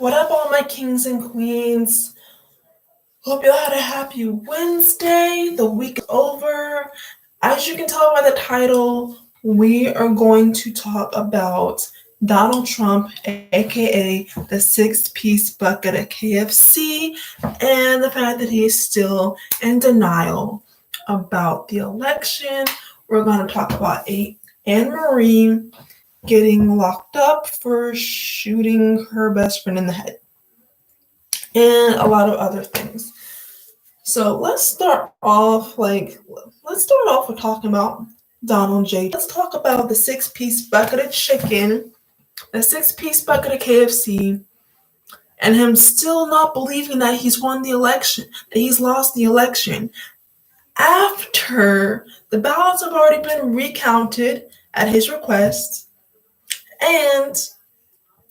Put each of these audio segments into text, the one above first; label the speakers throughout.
Speaker 1: What up, all my kings and queens? Hope you had a happy Wednesday. The week is over. As you can tell by the title, we are going to talk about Donald Trump, aka the six-piece bucket of KFC, and the fact that he is still in denial about the election. We're going to talk about Anne Marie getting locked up for shooting her best friend in the head, and a lot of other things. So let's start off with talking about Donald J. Let's talk about the six-piece bucket of chicken, the six-piece bucket of KFC, and him still not believing that he's won the election, that he's lost the election, after the ballots have already been recounted at his request, and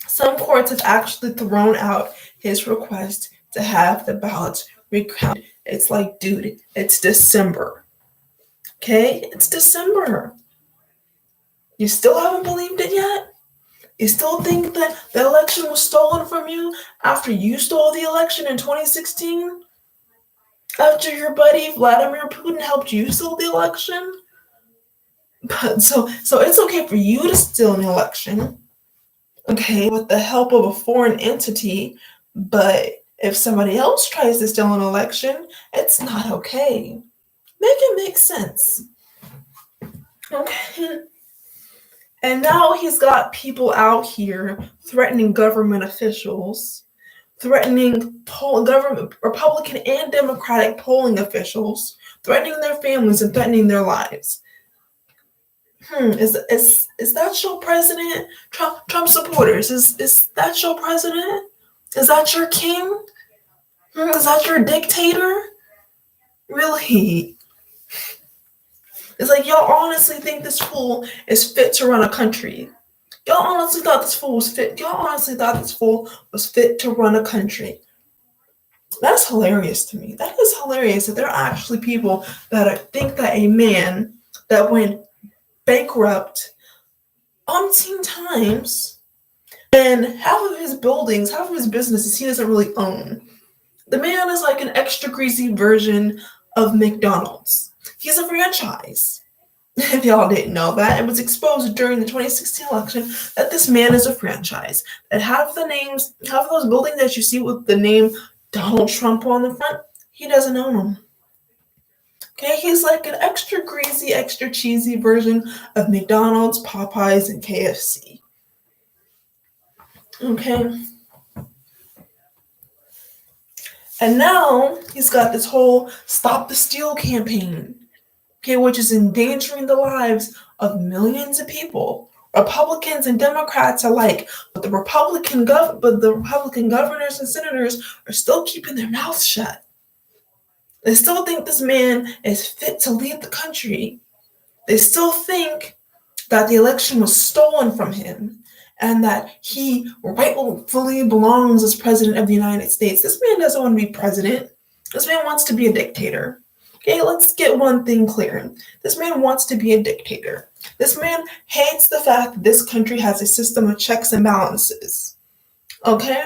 Speaker 1: some courts have actually thrown out his request to have the ballots recounted. It's like, dude, it's December. Okay? It's December. You still haven't believed it yet? You still think that the election was stolen from you after you stole the election in 2016? After your buddy Vladimir Putin helped you steal the election? But so it's okay for you to steal an election, okay, with the help of a foreign entity, but if somebody else tries to steal an election, it's not okay. Make it make sense. Okay. And now he's got people out here threatening government officials, threatening government, Republican and Democratic polling officials, threatening their families and threatening their lives. Is that your president? Trump supporters, is that your president? Is that your king? Is that your dictator? Really? It's like, y'all honestly think this fool is fit to run a country. Y'all honestly thought this fool was fit. Y'all honestly thought this fool was fit to run a country. That's hilarious to me. That is hilarious that there are actually people that think that a man that went bankrupt umpteen times, and half of his buildings, half of his businesses he doesn't really own. The man is like an extra greasy version of McDonald's. He's a franchise. If y'all didn't know that, it was exposed during the 2016 election that this man is a franchise. That half of those buildings that you see with the name Donald Trump on the front, he doesn't own them. Okay, he's like an extra greasy, extra cheesy version of McDonald's, Popeyes, and KFC. Okay. And now he's got this whole Stop the Steal campaign, okay, which is endangering the lives of millions of people. Republicans and Democrats alike, but the Republican governors and senators are still keeping their mouths shut. They still think this man is fit to lead the country. They still think that the election was stolen from him and that he rightfully belongs as president of the United States. This man doesn't want to be president. This man wants to be a dictator. Okay, let's get one thing clear. This man wants to be a dictator. This man hates the fact that this country has a system of checks and balances. Okay?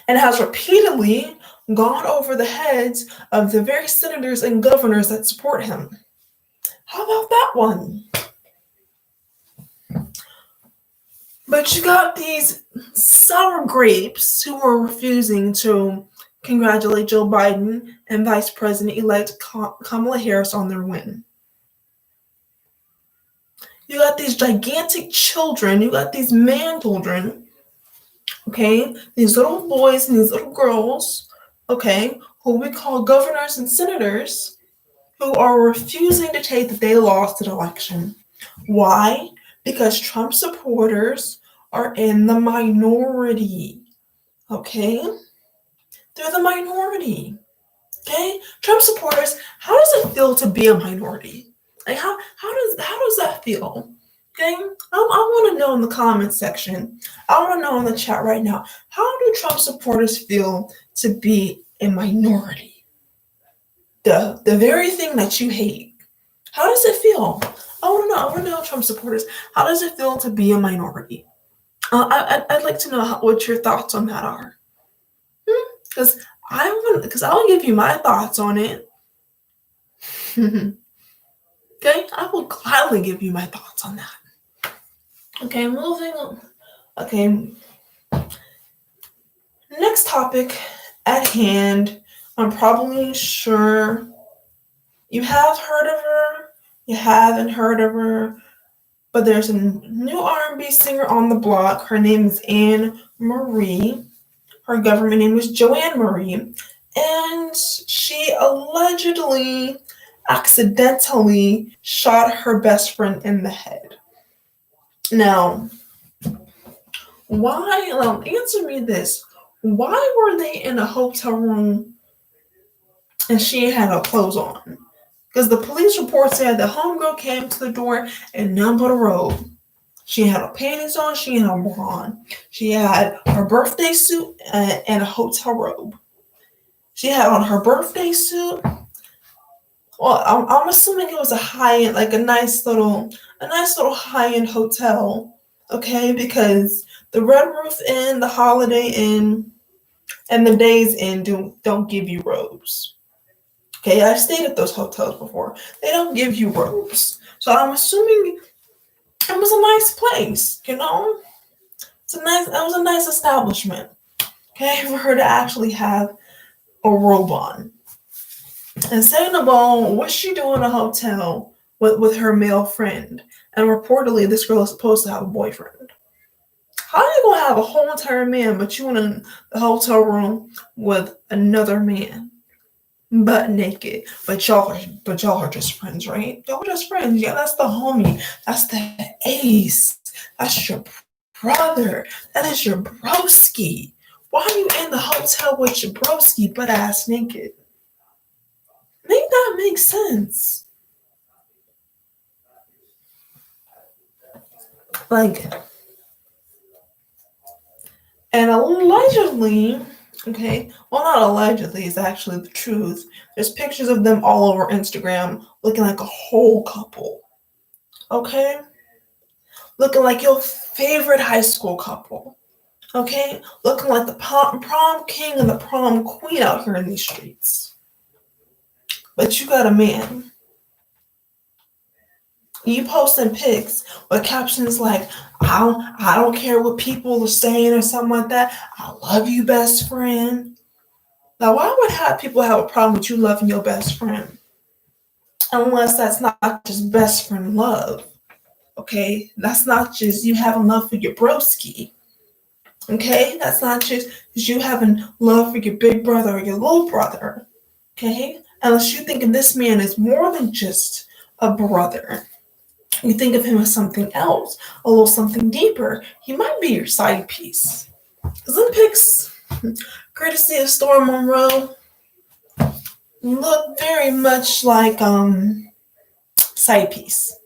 Speaker 1: And has repeatedly gone over the heads of the very senators and governors that support him. How about that one? But you got these sour grapes who are refusing to congratulate Joe Biden and Vice President-elect Kamala Harris on their win. You got these gigantic children, you got these man children, okay, these little boys and these little girls, okay, who we call governors and senators, who are refusing to take that they lost an election. Why? Because Trump supporters are in the minority, okay? They're the minority, okay? Trump supporters, how does it feel to be a minority? Like, how does that feel? Okay, I want to know in the comments section. I want to know in the chat right now. How do Trump supporters feel to be a minority? The very thing that you hate. How does it feel? I want to know, Trump supporters. How does it feel to be a minority? I'd like to know what your thoughts on that are. Because I'll give you my thoughts on it. Okay, I will gladly give you my thoughts on that. Okay, moving on. Okay, next topic at hand. I'm probably sure you have heard of her, you haven't heard of her, but there's a new R&B singer on the block. Her name is Anne Marie. Her government name was Joanne Marie, and she allegedly accidentally shot her best friend in the head. Now, answer me this. Why were they in a hotel room and she had her clothes on? Because the police report said the homegirl came to the door in none but a robe. She had her panties on, she had her bra on. She had her birthday suit and a hotel robe. She had on her birthday suit. Well, I'm assuming it was a high-end, like a nice little high-end hotel. Okay, because the Red Roof Inn, the Holiday Inn, and the Days Inn don't give you robes. Okay, I've stayed at those hotels before. They don't give you robes. So I'm assuming it was a nice place, you know? That was a nice establishment. Okay, for her to actually have a robe on. And second of all, what's she doing in a hotel with her male friend? And reportedly, this girl is supposed to have a boyfriend. How are you gonna have a whole entire man, but you in the hotel room with another man, butt naked? But y'all are just friends, right? Y'all are just friends. Yeah, that's the homie. That's the ace. That's your brother. That is your broski. Why are you in the hotel with your broski, butt ass naked? Make that make sense. And allegedly, okay, well, not allegedly, it's actually the truth. There's pictures of them all over Instagram looking like a whole couple. Okay? Looking like your favorite high school couple. Okay? Looking like the prom king and the prom queen out here in these streets. But you got a man. You posting pics with captions like, I don't care what people are saying or something like that. I love you, best friend. Now, why would people have a problem with you loving your best friend? Unless that's not just best friend love. Okay? That's not just you having love for your broski. Okay? That's not just you having love for your big brother or your little brother. Okay? Unless you thinking this man is more than just a brother. You think of him as something else, a little something deeper. He might be your side piece. Some pics, courtesy of Storm Monroe, look very much like side piece.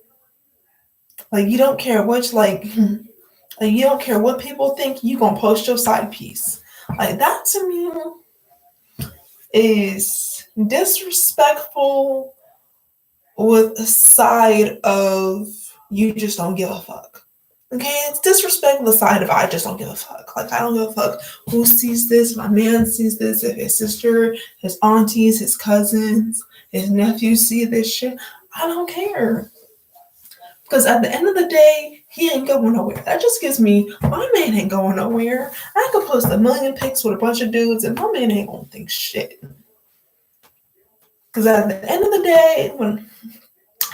Speaker 1: Like you don't care which you don't care what people think, you gonna post your side piece. Like that to me is disrespectful with a side of you just don't give a fuck. Okay, it's disrespectful the side of I just don't give a fuck. Like I don't give a fuck who sees this. My man sees this. If his sister, his aunties, his cousins, his nephews see this shit, I don't care. Because at the end of the day, he ain't going nowhere. That just gives me my man ain't going nowhere. I could post a million pics with a bunch of dudes, and my man ain't gonna think shit. Because at the end of the day, when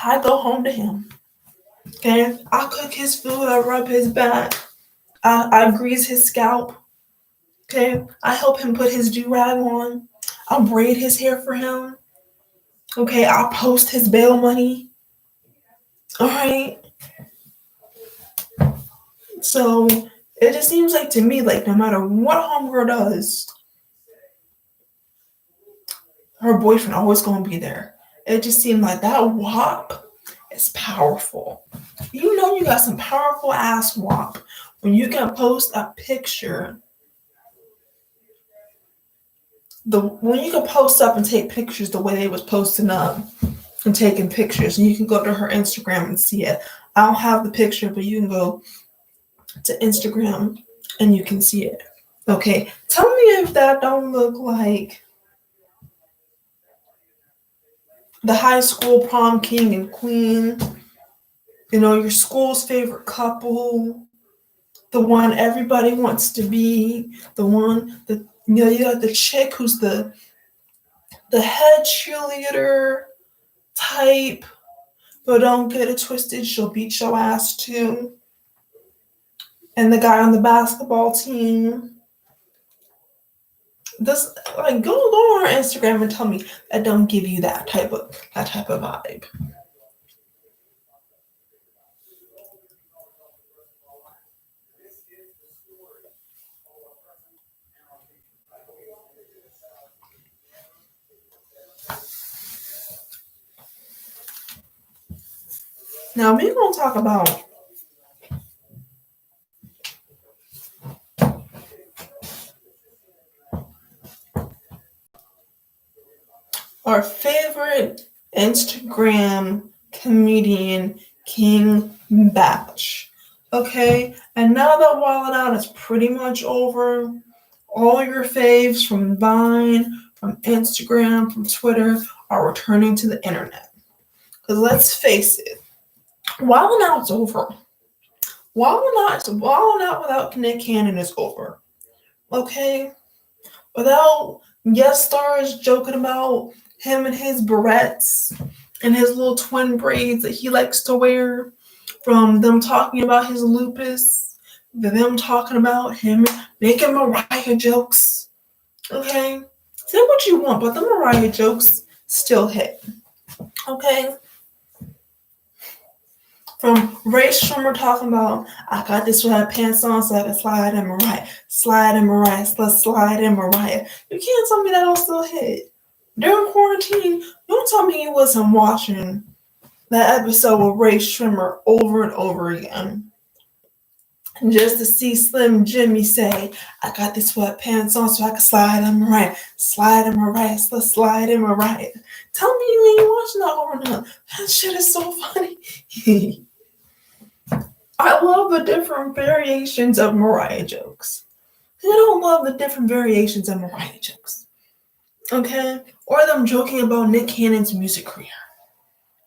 Speaker 1: I go home to him, okay, I cook his food, I rub his back, I grease his scalp, okay, I help him put his do-rag on, I braid his hair for him, okay, I post his bail money, all right. So it just seems like to me, like no matter what homegirl does, her boyfriend always gonna be there. It just seemed like that WAP is powerful. You know you got some powerful ass WAP when you can post a picture. When you can post up and take pictures the way they was posting up and taking pictures, and you can go to her Instagram and see it. I don't have the picture, but you can go to Instagram and you can see it. Okay, tell me if that don't look like the high school prom king and queen, your school's favorite couple, the one everybody wants to be, the one that, you got the chick who's the head cheerleader type, but don't get it twisted, she'll beat your ass too. And the guy on the basketball team. This, like, go on our Instagram and tell me that don't give you that type of vibe. Now we're gonna talk about our favorite Instagram comedian, King Batch. Okay, and now that Wild Out is pretty much over, all your faves from Vine, from Instagram, from Twitter are returning to the internet. Because let's face it, Wild Out's over. Wild Out without Nick Cannon is over. Okay? Without guest stars joking about him and his barrettes and his little twin braids that he likes to wear, from them talking about his lupus, to them talking about him making Mariah jokes. Okay? Say what you want, but the Mariah jokes still hit. Okay? From Ray Shremmer talking about, I got this sweatpants on so I can slide in Mariah. Slide in Mariah. Let's slide in Mariah. You can't tell me that don't still hit. During quarantine, don't tell me you wasn't watching that episode with Ray Shremmer over and over again. Just to see Slim Jimmy say, I got these sweatpants on so I can slide in Mariah. Slide in Mariah. Let's slide in Mariah. Tell me you ain't watching that over and over. That shit is so funny. I love the different variations of Mariah jokes. I don't love the different variations of Mariah jokes. Okay? Or them joking about Nick Cannon's music career.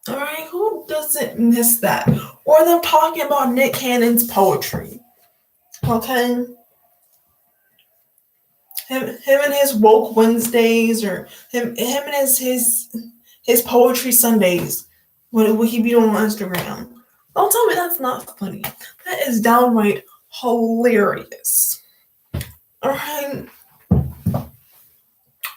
Speaker 1: Alright? Who doesn't miss that? Or them talking about Nick Cannon's poetry. Okay? Him and his woke Wednesdays, or him and his poetry Sundays. What he be doing on Instagram. Don't tell me that's not funny. That is downright hilarious. Alright.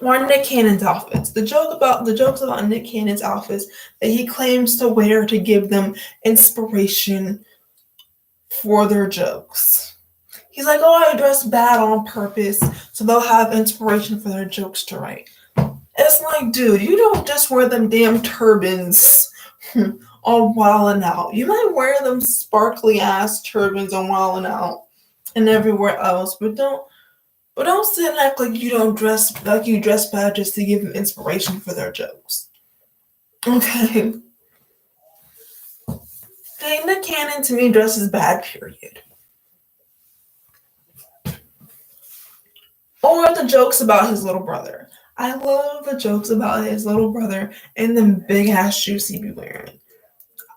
Speaker 1: Or Nick Cannon's outfits. The jokes about Nick Cannon's outfits that he claims to wear to give them inspiration for their jokes. He's like, I dress bad on purpose so they'll have inspiration for their jokes to write. It's like, dude, you don't just wear them damn turbans on Wildin' Out. You might wear them sparkly ass turbans on Wildin' Out and everywhere else, but don't sit and act like you don't dress like you dress bad just to give them inspiration for their jokes. Okay. Nick Cannon to me dresses bad, period. Or the jokes about his little brother. I love the jokes about his little brother and the big ass shoes he be wearing.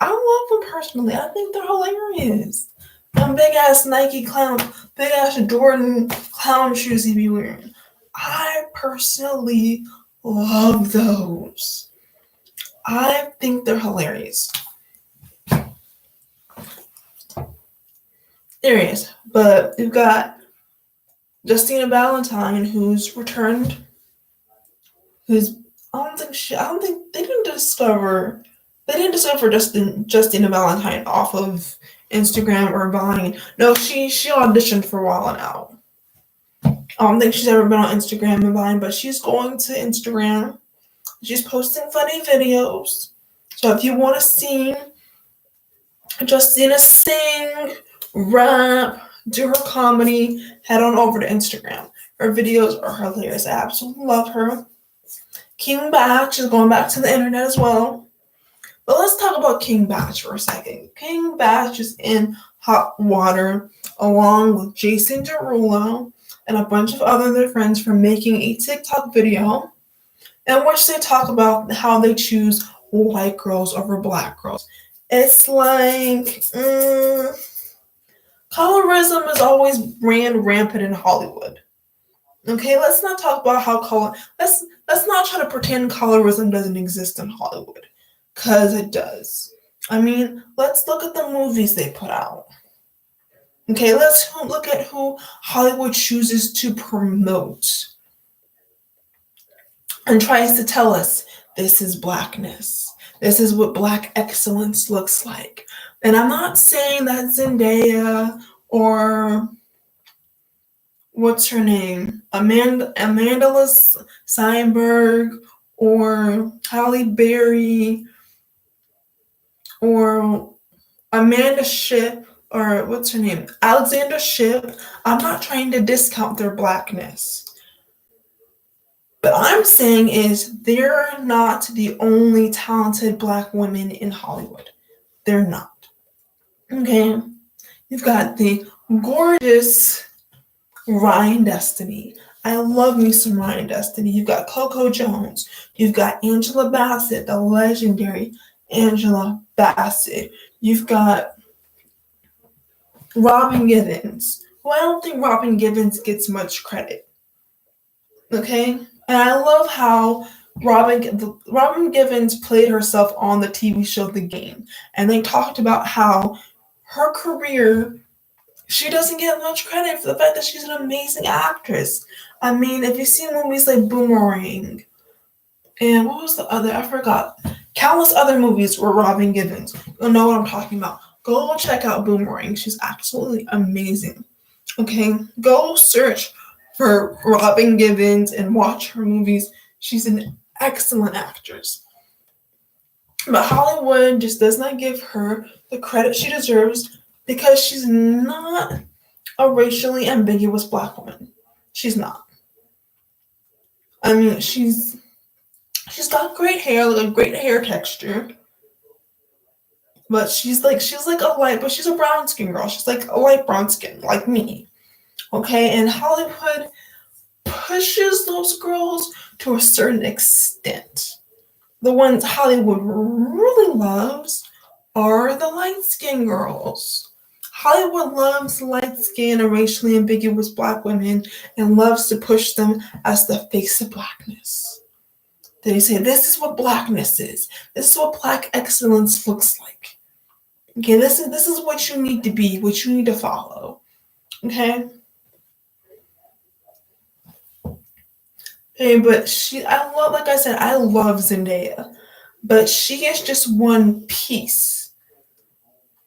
Speaker 1: I love them personally. I think they're hilarious. Them big ass Nike big ass Jordan clown shoes he be wearing. I personally love those. I think they're hilarious. Serious. But you've got Justina Valentine, who's returned. I don't think they didn't discover Justina Valentine off of Instagram or Vine. No, she auditioned for Wildin' Out. I don't think she's ever been on Instagram and Vine, but she's going to Instagram. She's posting funny videos. So if you want to see Justina sing, rap, do her comedy, head on over to Instagram. Her videos are hilarious. I absolutely love her. King Batch is going back to the internet as well. But let's talk about King Batch for a second. King Batch is in hot water along with Jason Derulo and a bunch of other their friends for making a TikTok video in which they talk about how they choose white girls over black girls. It's like colorism is always ran rampant in Hollywood. Okay, let's not talk about how let's not try to pretend colorism doesn't exist in Hollywood, because it does. I mean, let's look at the movies they put out. Okay, let's look at who Hollywood chooses to promote and tries to tell us this is blackness. This is what black excellence looks like. And I'm not saying that Zendaya or what's her name? Amanda Seinberg or Halle Berry or Amanda Shipp or what's her name? Alexandra Shipp. I'm not trying to discount their blackness. But I'm saying is they're not the only talented black women in Hollywood. They're not. Okay? You've got the gorgeous Ryan Destiny. I love me some Ryan Destiny. You've got Coco Jones. You've got Angela Bassett, the legendary Angela Bassett. You've got Robin Givens, who I don't think Robin Givens gets much credit. Okay? And I love how Robin Givens played herself on the TV show The Game. And they talked about how her career, she doesn't get much credit for the fact that she's an amazing actress. I mean, if you see movies like Boomerang, and what was the other? I forgot. Countless other movies were Robin Givens. You'll know what I'm talking about. Go check out Boomerang. She's absolutely amazing. Okay? Go search for Robin Givens and watch her movies. She's an excellent actress. But Hollywood just does not give her the credit she deserves because she's not a racially ambiguous black woman. She's not. I mean, she's got great hair, like a great hair texture. But she's like but she's a brown skin girl. She's like a light brown skin, like me. Okay, and Hollywood pushes those girls to a certain extent. The ones Hollywood really loves are the light-skinned girls. Hollywood loves light-skinned and racially ambiguous black women and loves to push them as the face of blackness. They say, this is what blackness is. This is what black excellence looks like. Okay, this is what you need to be, what you need to follow. Okay? Okay, but I love Zendaya. But she is just one piece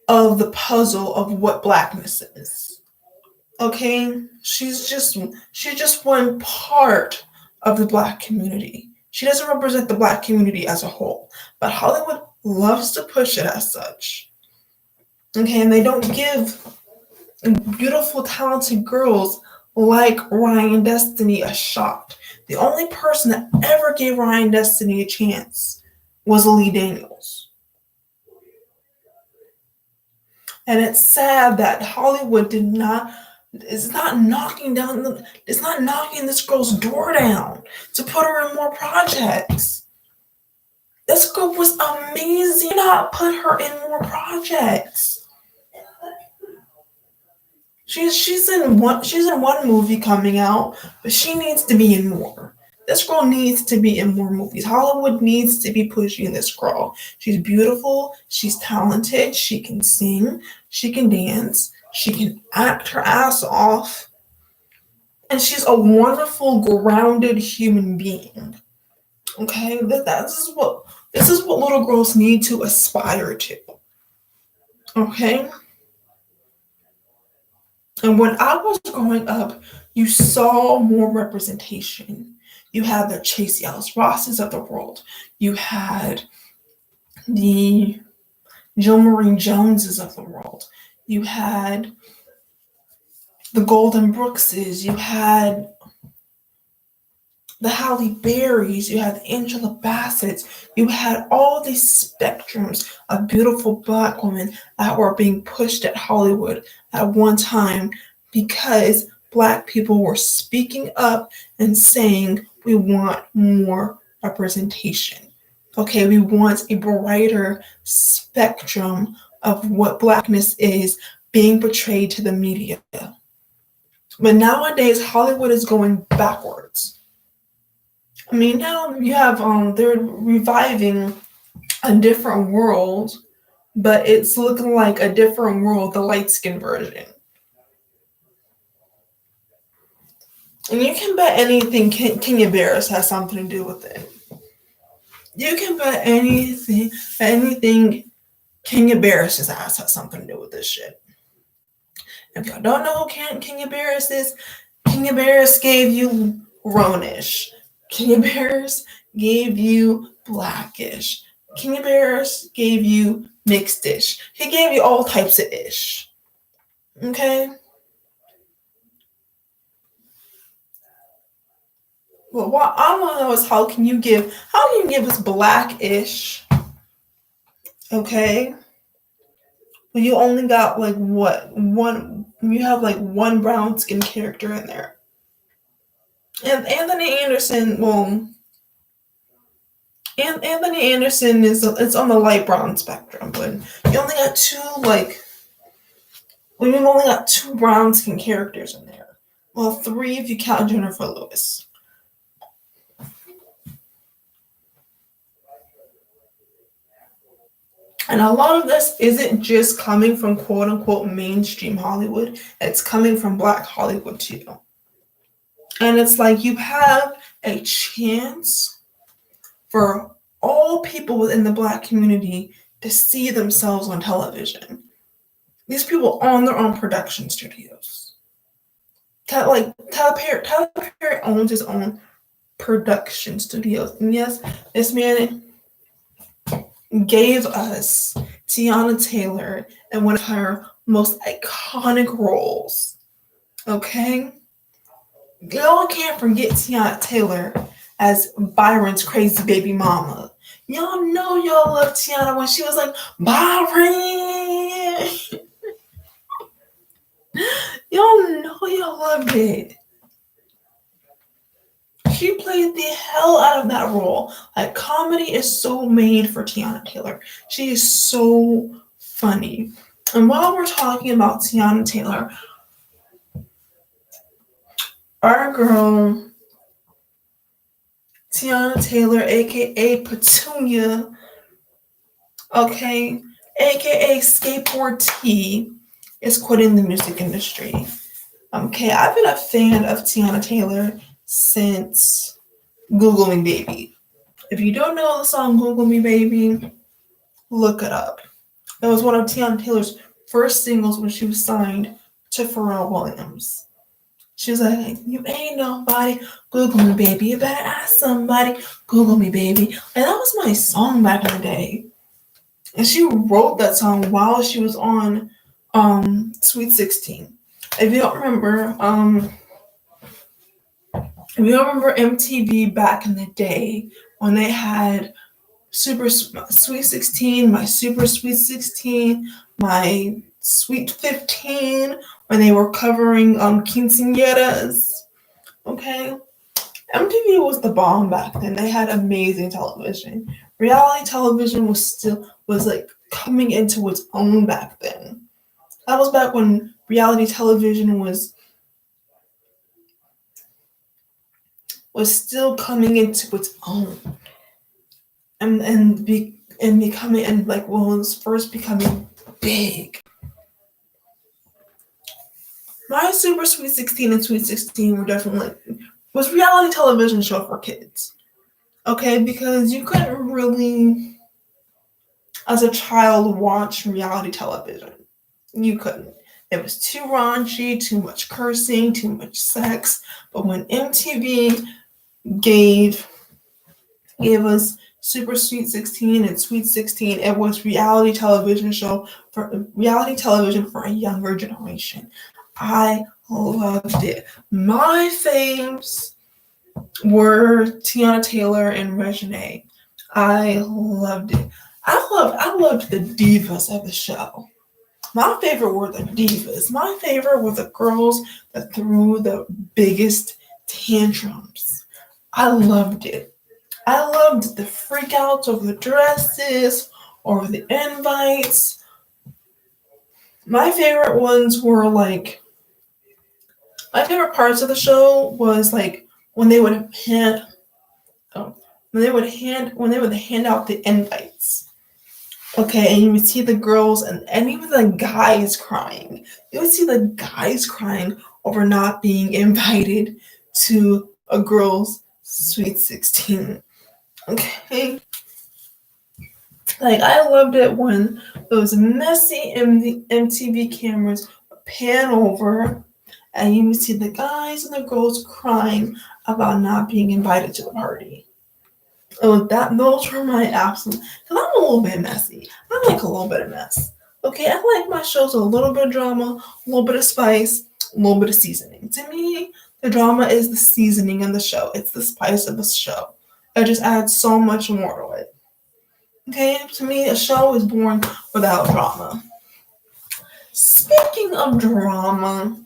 Speaker 1: of the puzzle of what blackness is. Okay? She's just one part of the black community. She doesn't represent the black community as a whole. But Hollywood loves to push it as such. Okay, and they don't give beautiful, talented girls like Ryan Destiny a shot. The only person that ever gave Ryan Destiny a chance was Lee Daniels. And it's sad that Hollywood is not knocking this girl's door down to put her in more projects. This girl was amazing. Not put her in more projects. She's in one movie coming out, but she needs to be in more. This girl needs to be in more movies. Hollywood needs to be pushing this girl. She's beautiful. She's talented. She can sing. She can dance. She can act her ass off. And she's a wonderful, grounded human being. Okay? This is what little girls need to aspire to. Okay? And when I was growing up, you saw more representation. You had the Chase Ellis Rosses of the world. You had the Jill Marie Joneses of the world. You had the Golden Brookses. You had the Halle Berrys, you had the Angela Bassett's, you had all these spectrums of beautiful Black women that were being pushed at Hollywood at one time because Black people were speaking up and saying, we want more representation. Okay, we want a brighter spectrum of what Blackness is being portrayed to the media. But nowadays, Hollywood is going backwards. I mean, now you have they're reviving A Different World, but it's looking like A Different World, the light skin version. And you can bet anything Kenya Barris has something to do with it. You can bet anything Kenya Barris has something to do with this shit. If y'all don't know who Kenya Barris is, Kenya Barris gave you Grownish. Kenya Barris gave you Blackish. Kenya Barris gave you Mixed-ish. He gave you all types of ish. Okay? Well, what I want to know is how can you give us Blackish? Okay? Well, you only got like what? You have like one brown skin character in there. And Anthony Anderson, Anthony Anderson it's on the light brown spectrum, but you only got you've only got two brown skin characters in there. Well, three if you count Jennifer Lewis. And a lot of this isn't just coming from quote unquote mainstream Hollywood, it's coming from Black Hollywood too. And it's like you have a chance for all people within the Black community to see themselves on television. These people own their own production studios. Tyler Perry owns his own production studios. And yes, this man gave us Tiana Taylor in one of her most iconic roles. Okay? Y'all can't forget Tiana Taylor as Byron's crazy baby mama. Y'all know y'all loved Tiana when she was like, Byron! Y'all know y'all loved it. She played the hell out of that role. Like, comedy is so made for Tiana Taylor. She is so funny. And while we're talking about Tiana Taylor, our girl, Tiana Taylor, aka Petunia, okay, aka Skateboard T, is quitting the music industry. Okay, I've been a fan of Tiana Taylor since Google Me Baby. If you don't know the song Google Me Baby, look it up. It was one of Tiana Taylor's first singles when she was signed to Pharrell Williams. She was like, you ain't nobody, Google me, baby. You better ask somebody, Google me, baby. And that was my song back in the day. And she wrote that song while she was on Sweet 16. If you don't remember, MTV back in the day when they had Super Sweet 16, my Super Sweet 16, my Sweet 15, when they were covering quinceañeras. Okay, MTV was the bomb back then. They had amazing television. Reality television was like coming into its own back then. That was back when reality television was still coming into its own, and becoming, and like when it was first becoming big. My Super Sweet 16 and Sweet 16 were definitely was reality television show for kids. Okay, because you couldn't really, as a child, watch reality television. You couldn't. It was too raunchy, too much cursing, too much sex. But when MTV gave us Super Sweet 16 and Sweet 16, it was reality television for a younger generation. I loved it. My faves were Tiana Taylor and Reginae. I loved it. I loved the divas of the show. My favorite were the divas. My favorite were the girls that threw the biggest tantrums. I loved it. I loved the freakouts over the dresses, over the invites. My favorite ones were like, my favorite parts of the show was like when they would hand, oh, when they would hand out the invites. Okay, and you would see the girls and even the guys crying. You would see the guys crying over not being invited to a girl's Sweet 16. Okay. Like, I loved it when those messy MTV cameras pan over and you would see the guys and the girls crying about not being invited to the party. Oh, those were my absolute. Cause I'm a little bit messy. I like a little bit of mess. Okay, I like my shows with a little bit of drama, a little bit of spice, a little bit of seasoning. To me, the drama is the seasoning in the show. It's the spice of the show. It just adds so much more to it. Okay, to me, a show is born without drama. Speaking of drama,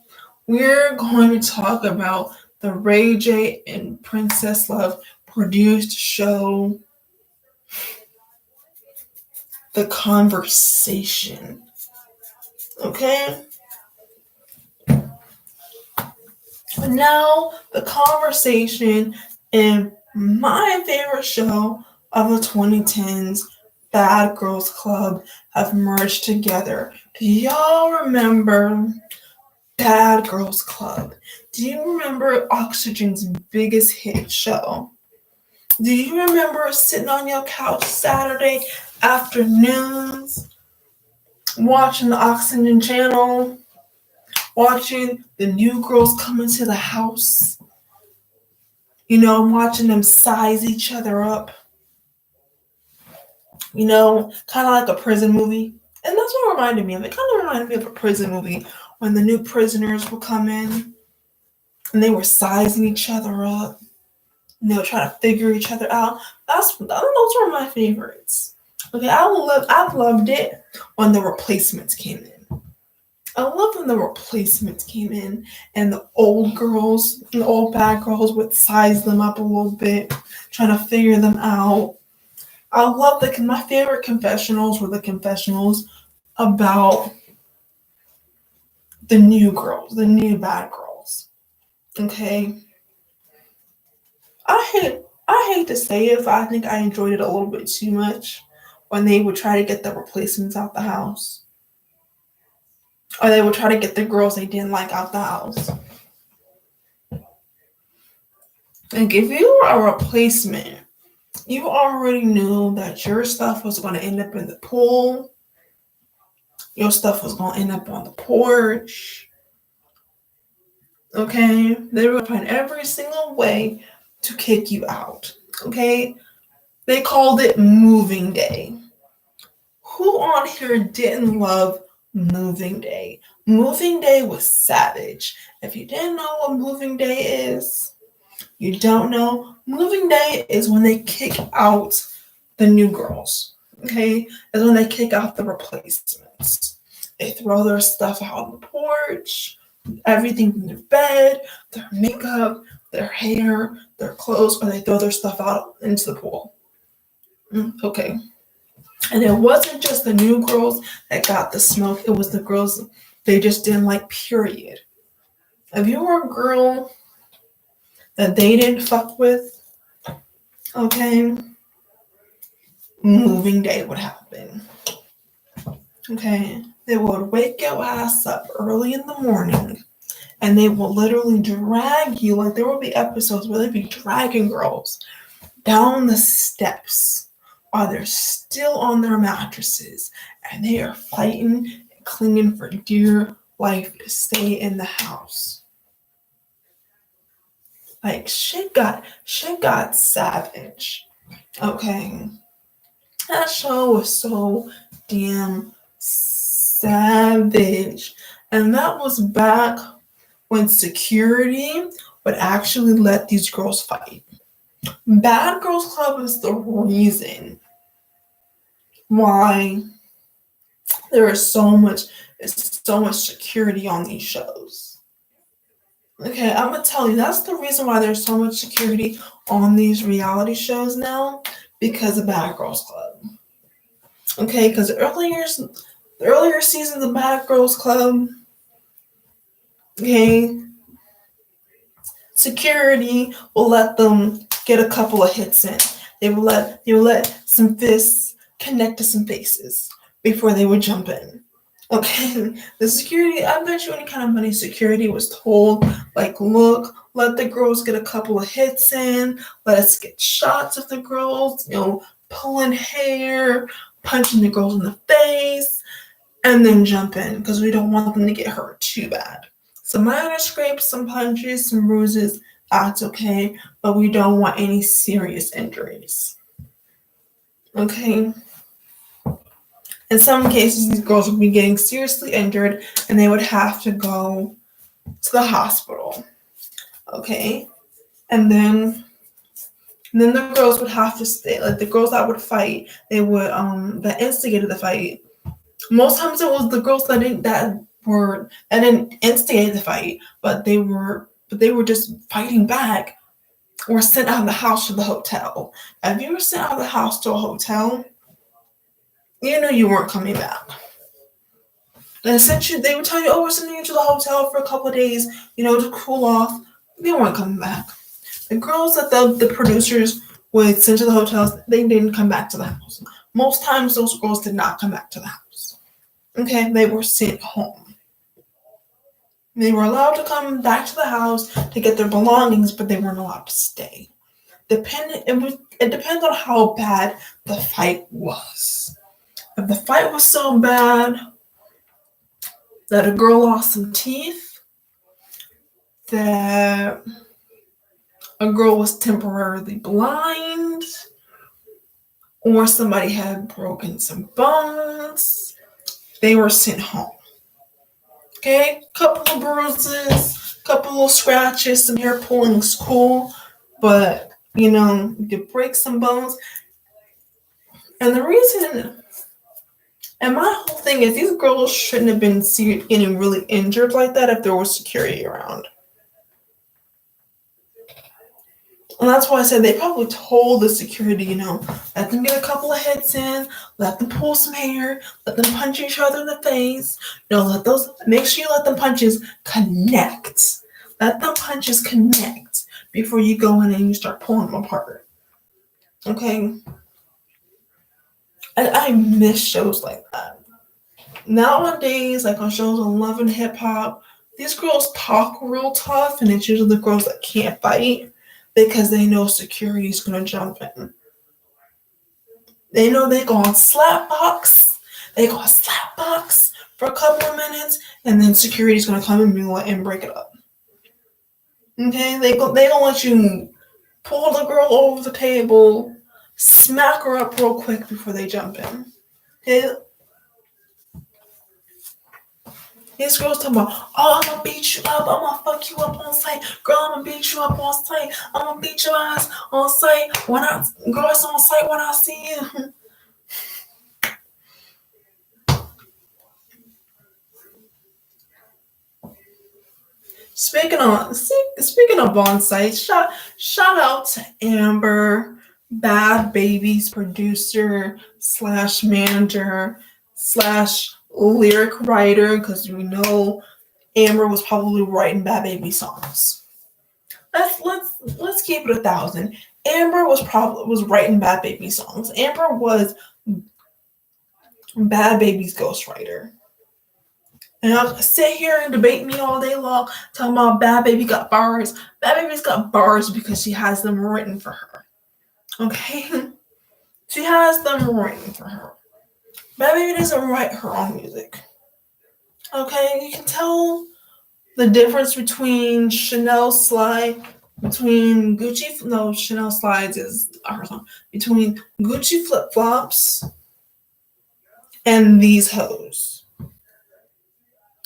Speaker 1: we're going to talk about the Ray J and Princess Love produced show, The Conversation. Okay? Now, The Conversation and my favorite show of the 2010s, Bad Girls Club, have merged together. Do y'all remember Bad Girls Club? Do you remember Oxygen's biggest hit show? Do you remember sitting on your couch Saturday afternoons watching the Oxygen channel, watching the new girls come into the house, watching them size each other up, kind of like a prison movie? And that's what reminded me of it. Kind of reminded me of a prison movie when the new prisoners would come in and they were sizing each other up. And they were trying to figure each other out. Those were my favorites. Okay, I loved it when the replacements came in. I loved when the replacements came in and the old bad girls would size them up a little bit, trying to figure them out. I love my favorite confessionals were the confessionals about the new girls, the new bad girls. Okay. I hate to say it, but I think I enjoyed it a little bit too much when they would try to get the replacements out the house. Or they would try to get the girls they didn't like out the house. Like, if you were a replacement, you already knew that your stuff was going to end up in the pool. Your stuff was going to end up on the porch. Okay? They were going to find every single way to kick you out. Okay? They called it moving day. Who on here didn't love moving day? Moving day was savage. If you didn't know what moving day is, you don't know. Moving day is when they kick out the new girls. Okay? It's when they kick out the replacements. They throw their stuff out on the porch, everything from their bed, their makeup, their hair, their clothes, or they throw their stuff out into the pool. Okay. And it wasn't just the new girls that got the smoke, it was the girls they just didn't like, period. If you were a girl that they didn't fuck with, okay, moving day would happen. Okay, they would wake your ass up early in the morning and they will literally drag you, like there will be episodes where they'd be dragging girls down the steps while they're still on their mattresses and they are fighting and clinging for dear life to stay in the house. Like, shit got savage. Okay. That show was so damn savage. And that was back when security would actually let these girls fight. Bad Girls Club is the reason why there is so much security on these shows. Okay, I'm gonna tell you that's the reason why there's so much security on these reality shows now, because of Bad Girls Club. Okay, because the earlier seasons of Bad Girls Club, okay, security will let them get a couple of hits in. They will let some fists connect to some faces before they would jump in. Okay, the security, I bet you any kind of money security was told, like, look, let the girls get a couple of hits in, let us get shots of the girls, pulling hair, punching the girls in the face, and then jump in, because we don't want them to get hurt too bad. Some minor scrapes, some punches, some bruises, that's okay, but we don't want any serious injuries. Okay? In some cases, these girls would be getting seriously injured and they would have to go to the hospital. Okay? And then the girls would have to stay, like the girls that would fight, they would that instigated the fight. Most times it was the girls that didn't instigate the fight, but they were just fighting back or sent out of the house to the hotel. Have you ever sent out of the house to a hotel? You knew you weren't coming back. And essentially, they would tell you, oh, we're sending you to the hotel for a couple of days, to cool off. They weren't coming back. The girls that the producers would send to the hotels, they didn't come back to the house. Most times, those girls did not come back to the house. Okay, they were sent home. They were allowed to come back to the house to get their belongings, but they weren't allowed to stay. It depends on how bad the fight was. If the fight was so bad that a girl lost some teeth, that a girl was temporarily blind, or somebody had broken some bones, they were sent home. Okay, couple of bruises, couple of scratches, some hair pulling is cool, but you could break some bones. And the reason, and my whole thing is, these girls shouldn't have been getting really injured like that if there was security around. And that's why I said they probably told the security, let them get a couple of hits in, let them pull some hair, let them punch each other in the face. Make sure you let them punches connect. Let them punches connect before you go in and you start pulling them apart. Okay? And I miss shows like that. Nowadays, like on shows on Love and Hip Hop, these girls talk real tough, and it's usually the girls that can't fight because they know security is going to jump in. They know they go on slap box. They go on slap box for a couple of minutes, and then security is going to come and break it up. Okay? They don't let you pull the girl over the table, smack her up real quick before they jump in. Okay? These girls talking about, oh, I'm gonna beat you up, I'm gonna fuck you up on sight. Girl, I'm gonna beat you up on sight. I'm gonna beat your ass on sight. Girl, it's on sight when I see you. Speaking of on site, shout out to Amber, Bad Baby's producer / manager / lyric writer, because we know Amber was probably writing Bad Baby songs. Let's keep it 1,000. Amber was writing Bad Baby songs. Amber was Bad Baby's ghostwriter. And I'll sit here and debate me all day long, talking about Bad Baby got bars. Bad Baby's got bars because she has them written for her. Okay? She has them written for her. Bad Baby doesn't write her own music. Okay? You can tell the difference between Chanel Slides is her song. Between Gucci Flip Flops and these hoes.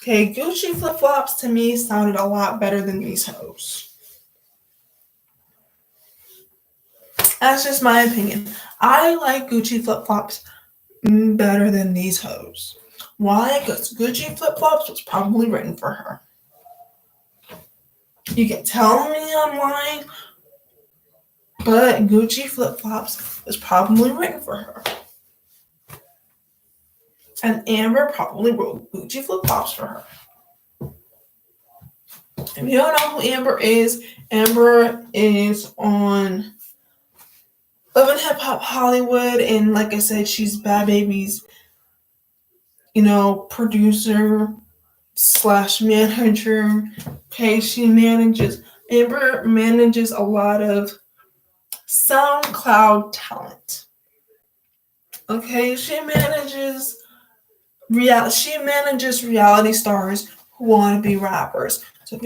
Speaker 1: Okay, Gucci Flip Flops to me sounded a lot better than these hoes. That's just my opinion. I like Gucci flip-flops better than these hoes. Why? Because Gucci flip-flops was probably written for her. You can tell me I'm lying, but Gucci flip-flops was probably written for her. And Amber probably wrote Gucci flip-flops for her. If you don't know who Amber is on Love and Hip Hop Hollywood, and like I said, she's Bad Baby's, producer / manager. Okay, Amber manages a lot of SoundCloud talent. Okay, she manages reality stars who want to be rappers. So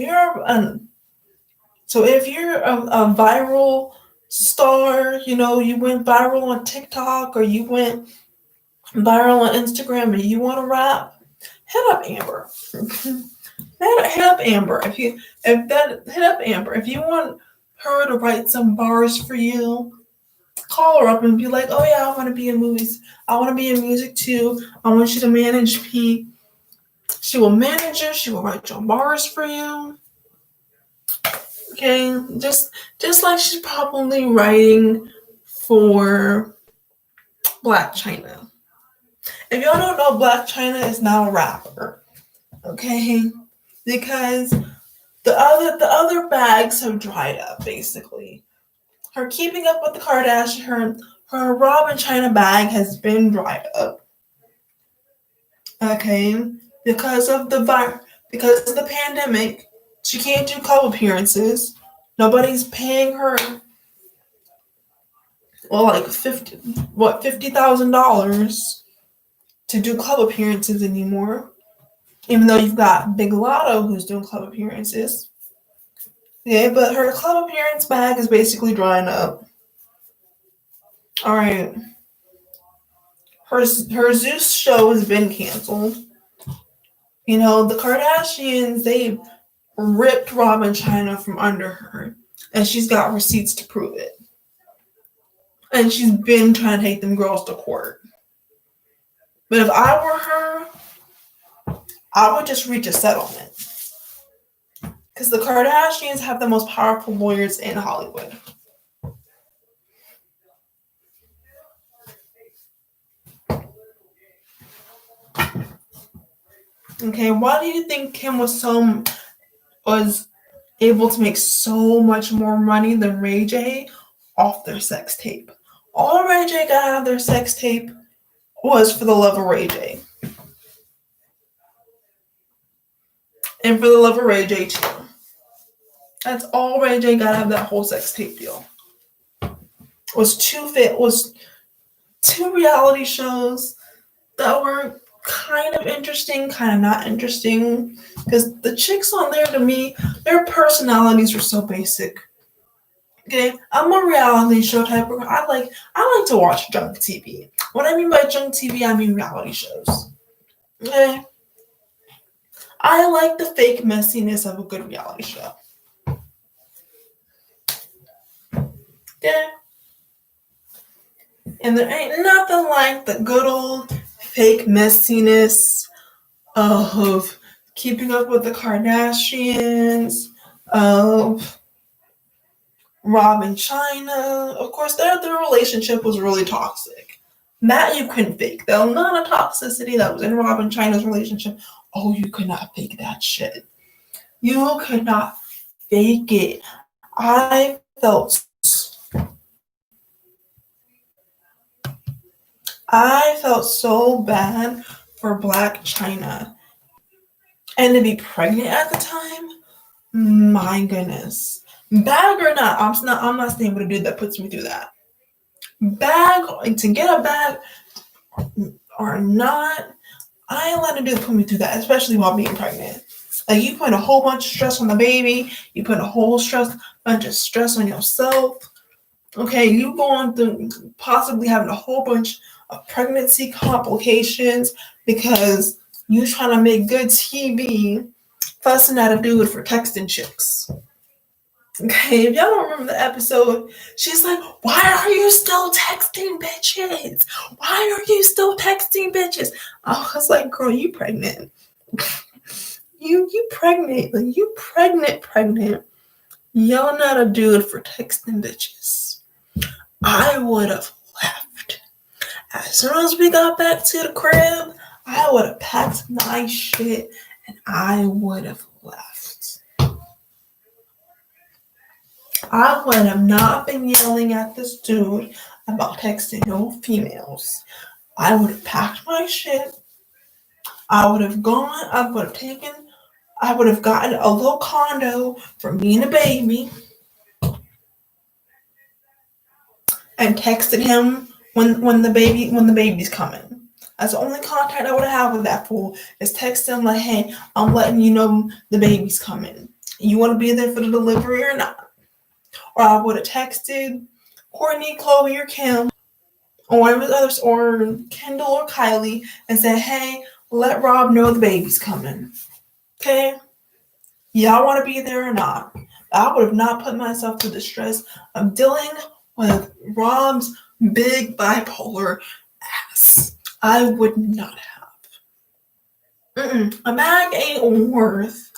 Speaker 1: if you're a viral star, you went viral on TikTok or you went viral on Instagram and you want to rap, hit up Amber. Hit up Amber if you want her to write some bars for you. Call her up and be like, oh yeah, I want to be in movies. I want to be in music too. I want you to manage me. She will manage you. She will write your bars for you. Okay, just like she's probably writing for Black China. If y'all don't know, Black China is now a rapper. Okay, because the other bags have dried up. Basically, her Keeping Up with the Kardashians, her Rob & China bag has been dried up. Okay, because of the pandemic, she can't do club appearances. Nobody's paying her like $50,000 to do club appearances anymore. Even though you've got Big Lotto who's doing club appearances. Yeah, but her club appearance bag is basically drying up. All right. Her Zeus show has been canceled. The Kardashians, they ripped Rob & China from under her. And she's got receipts to prove it. And she's been trying to take them girls to court. But if I were her, I would just reach a settlement. Because the Kardashians have the most powerful lawyers in Hollywood. Okay, why do you think Kim was able to make so much more money than Ray J off their sex tape? All Ray J got out of their sex tape was for the love of Ray J. And for the love of Ray J too. That's all Ray J got out of that whole sex tape deal. Was two reality shows that were kind of interesting, kind of not interesting. Because the chicks on there, to me, their personalities were so basic. Okay, I'm a reality show type of. I like to watch junk TV. What I mean by junk TV, I mean reality shows. Okay, I like the fake messiness of a good reality show. Okay, and there ain't nothing like the good old fake messiness of Keeping Up with the Kardashians, of Rob & China. Of course, their relationship was really toxic. That you couldn't fake. The amount of toxicity that was in Rob & China's relationship, you could not fake that shit. You could not fake it. I felt so bad for Black China. And to be pregnant at the time, my goodness. Bag or not, I'm not staying with a dude that puts me through that. Bag, to get a bag or not, I ain't letting a dude put me through that, especially while being pregnant. Like, you put a whole bunch of stress on the baby, you put a whole bunch of stress on yourself. Okay, you going through possibly having a whole bunch of pregnancy complications because you trying to make good TV, fussing at a dude for texting chicks. Okay, if y'all don't remember the episode, she's like, "Why are you still texting bitches? Why are you still texting bitches?" I was like, "Girl, you pregnant? You pregnant? Like you pregnant? Yelling at a dude for texting bitches." I would have left as soon as we got back to the crib. I would have packed my shit and I would have left. I would have not been yelling at this dude about texting no females. I would have packed my shit. I would have gone. I would have gotten a little condo for me and a baby and texted him when the baby's coming. That's the only contact I would have with that fool is text him like, "Hey, I'm letting you know the baby's coming. You want to be there for the delivery or not?" Or I would have texted Courtney, Chloe, or Kim, or one of his others, or Kendall or Kylie, and said, "Hey, let Rob know the baby's coming. Okay, y'all want to be there or not?" I would have not put myself through the stress of dealing with Rob's big bipolar ass. I would not have. A bag ain't worth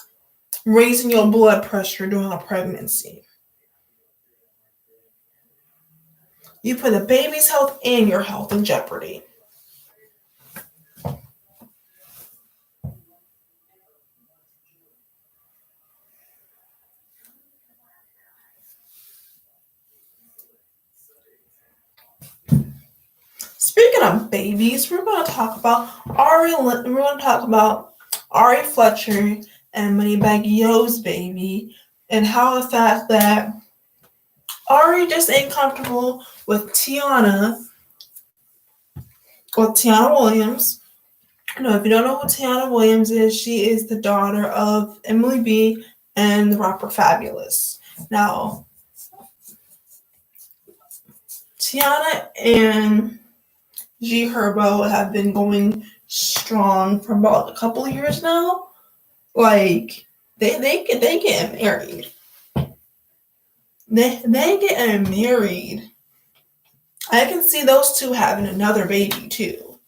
Speaker 1: raising your blood pressure during a pregnancy. You put the baby's health and your health in jeopardy. Speaking of babies, we're going to talk about Ari Fletcher and Moneybagg Yo's baby, and how the fact that Ari just ain't comfortable with Tiana Williams. No, if you don't know who Tiana Williams is, she is the daughter of Emily B and the rapper Fabulous. Now, Tiana and G Herbo have been going strong for about a couple of years now. Like they get married. They get married. I can see those two having another baby too.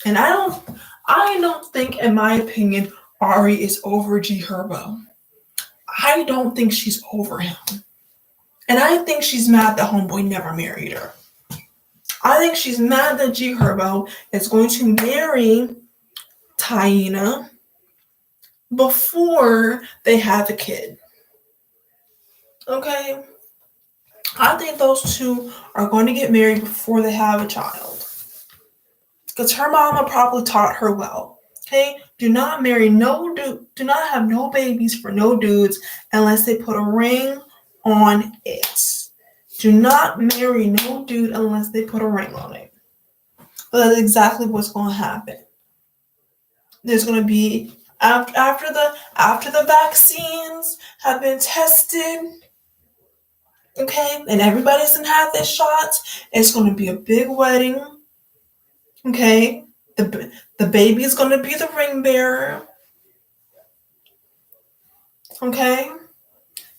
Speaker 1: And I don't think, in my opinion, Ari is over G Herbo. I don't think she's over him. And I think she's mad that homeboy never married her. I think she's mad that G Herbo is going to marry Taina before they have a kid. Okay? I think those two are going to get married before they have a child. Because her mama probably taught her well. Okay? Do not marry no dude. Do not have no babies for no dudes unless they put a ring on it. Do not marry no dude unless they put a ring on it. But that's exactly what's going to happen. There's going to be after the vaccines have been tested, okay, and everybody's gonna have their shots. It's going to be a big wedding, okay. The baby is going to be the ring bearer, okay.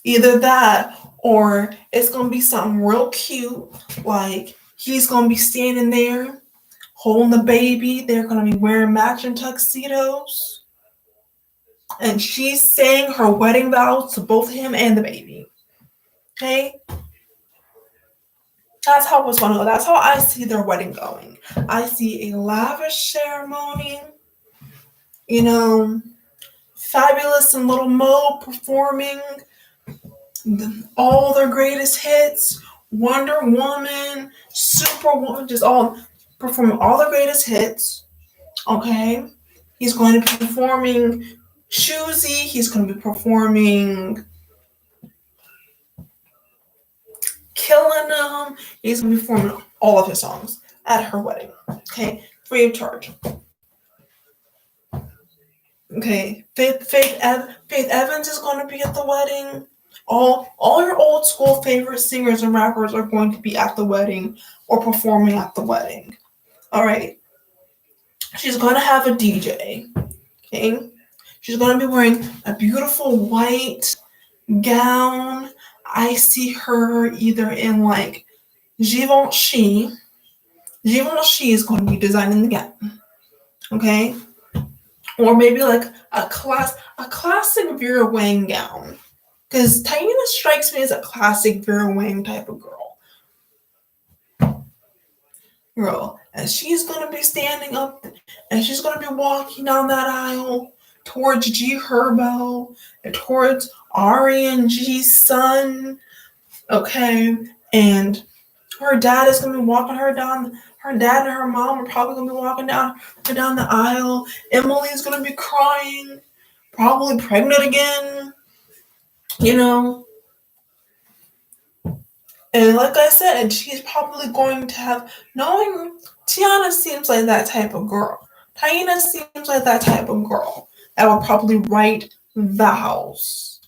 Speaker 1: Either that or it's going to be something real cute, like he's going to be standing there holding the baby. They're going to be wearing matching tuxedos. And she's saying her wedding vows to both him and the baby. Okay? That's how it's going to go. That's how I see their wedding going. I see a lavish ceremony. You know, Fabulous and Little Mo performing all their greatest hits. Wonder Woman, Superwoman, just all performing all their greatest hits. Okay? He's going to be performing Choosy. He's going to be performing Killing Them. He's going to be performing all of his songs at her wedding. Okay? Free of charge. Okay? Faith Evans is going to be at the wedding. All your old school favorite singers and rappers are going to be at the wedding or performing at the wedding. All right? She's going to have a DJ. Okay? She's going to be wearing a beautiful white gown. I see her either in like Givenchy. Givenchy is going to be designing the gown. Okay? Or maybe like a classic Vera Wang gown. Because Taina strikes me as a classic Vera Wang type of girl. And she's going to be standing up and she's going to be walking down that aisle towards G Herbo and towards Ari and G's son. Okay? And her dad is going to be walking her down. Her dad and her mom are probably going to be walking down the aisle. Emily's going to be crying, probably pregnant again, you know. And like I said, she's probably going to have, knowing Tiana seems like that type of girl. Taina seems like that type of girl that will probably write vows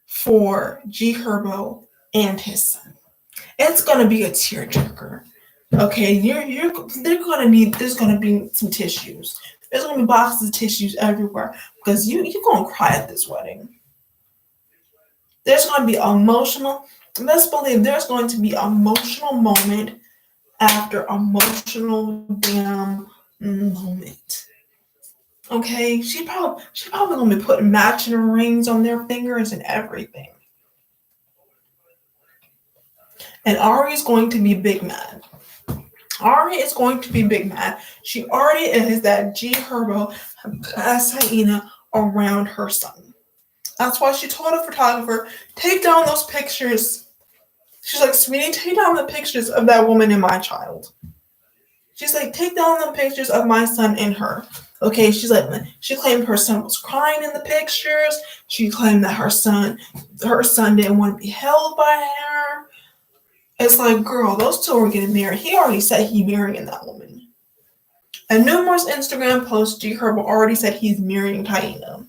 Speaker 1: for G Herbo and his son. It's gonna be a tearjerker. Okay, there's gonna be some tissues. There's gonna be boxes of tissues everywhere because you're gonna cry at this wedding. There's gonna be emotional. Let's believe there's going to be emotional moment after emotional damn moment. Okay, she probably gonna be putting matching rings on their fingers and everything. And Ari is going to be big mad. Ari is going to be big mad. She already is that G Herbo has Taina around her son. That's why she told a photographer, take down those pictures. She's like, sweetie, take down the pictures of that woman and my child. She's like, take down the pictures of my son and her. Okay, she's like, she claimed her son was crying in the pictures. She claimed that her son didn't want to be held by her. It's like, girl, those two are getting married. He already said he's marrying that woman. And numerous Instagram posts, G Herbo already said he's marrying Taina.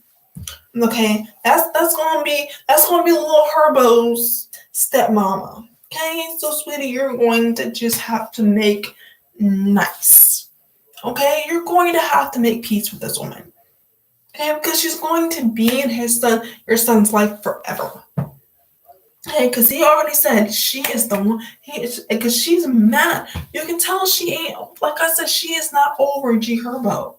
Speaker 1: Okay, that's gonna be little Herbo's stepmama. Okay, so sweetie, you're going to just have to make nice. Okay, you're going to have to make peace with this woman. Okay, because she's going to be in your son's life forever. Okay, because he already said she is the one. Because she's mad. You can tell she ain't. Like I said, she is not over G Herbo.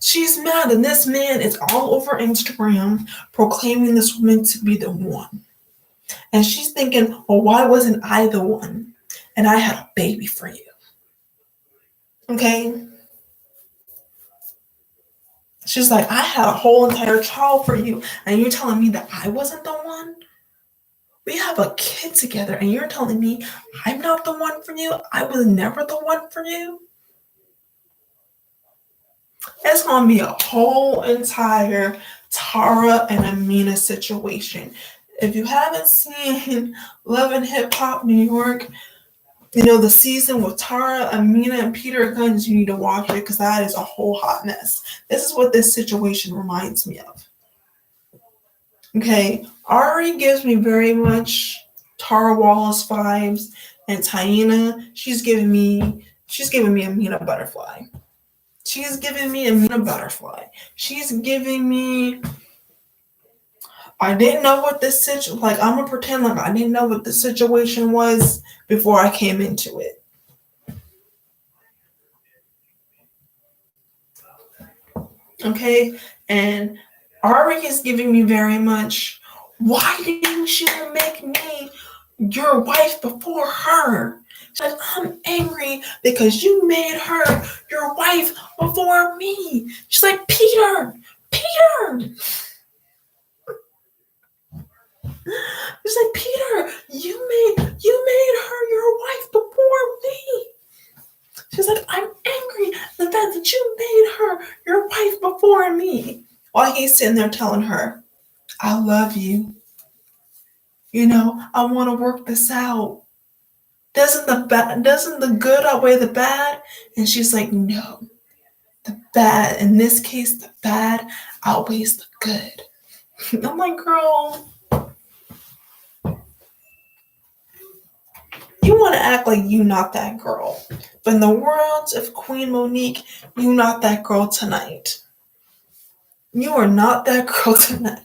Speaker 1: She's mad, and this man is all over Instagram proclaiming this woman to be the one. And she's thinking, well, why wasn't I the one? And I had a baby for you. Okay? She's like, I had a whole entire child for you, and you're telling me that I wasn't the one? We have a kid together, and you're telling me I'm not the one for you? I was never the one for you? It's going to be a whole entire Tara and Amina situation. If you haven't seen Love and Hip Hop New York, the season with Tara, Amina, and Peter Guns, you need to watch it because that is a whole hot mess. This is what this situation reminds me of. Okay, Ari gives me very much Tara Wallace vibes, and Taina, she's giving me Amina Butterfly. She's giving me Amina Butterfly. She's giving me. I didn't know what this situation. Like, I'm gonna pretend like I didn't know what the situation was before I came into it. Okay, and Ari is giving me very much. Why didn't you make me your wife before her? She's like, I'm angry because you made her your wife before me. She's like, Peter. She's like, Peter, you made her your wife before me. She's like, I'm angry the fact that you made her your wife before me. While he's sitting there telling her, I love you. I want to work this out. Doesn't the good outweigh the bad? And she's like, no. The bad, in this case, the bad outweighs the good. I'm like, girl, you want to act like you not that girl. But in the words of Queen Monique, you not that girl tonight. You are not that girl tonight.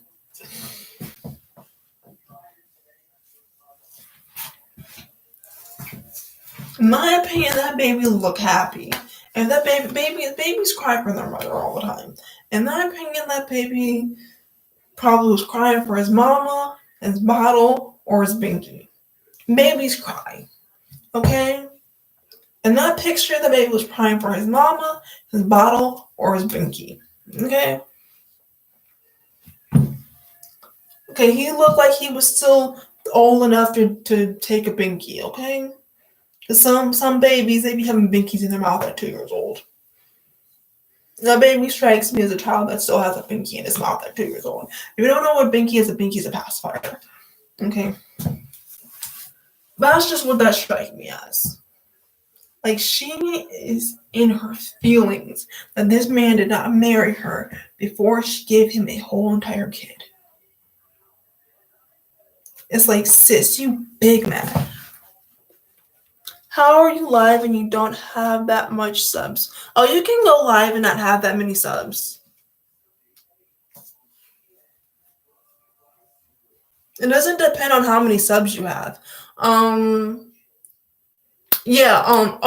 Speaker 1: In my opinion, that baby look happy. And that babies cry for their mother all the time. In my opinion, that baby probably was crying for his mama, his bottle, or his binky. Babies cry. Okay? In that picture, the baby was crying for his mama, his bottle, or his binky. Okay? Okay, he looked like he was still old enough to take a binky, okay? Because some babies, they be having binkies in their mouth at 2 years old. That baby strikes me as a child that still has a binky in his mouth at 2 years old. If you don't know what binky is a pacifier. Okay? But that's just what that strikes me as. Like, she is in her feelings that this man did not marry her before she gave him a whole entire kid. It's like, sis, you big man. How are you live and you don't have that much subs? Oh, you can go live and not have that many subs. It doesn't depend on how many subs you have. On your on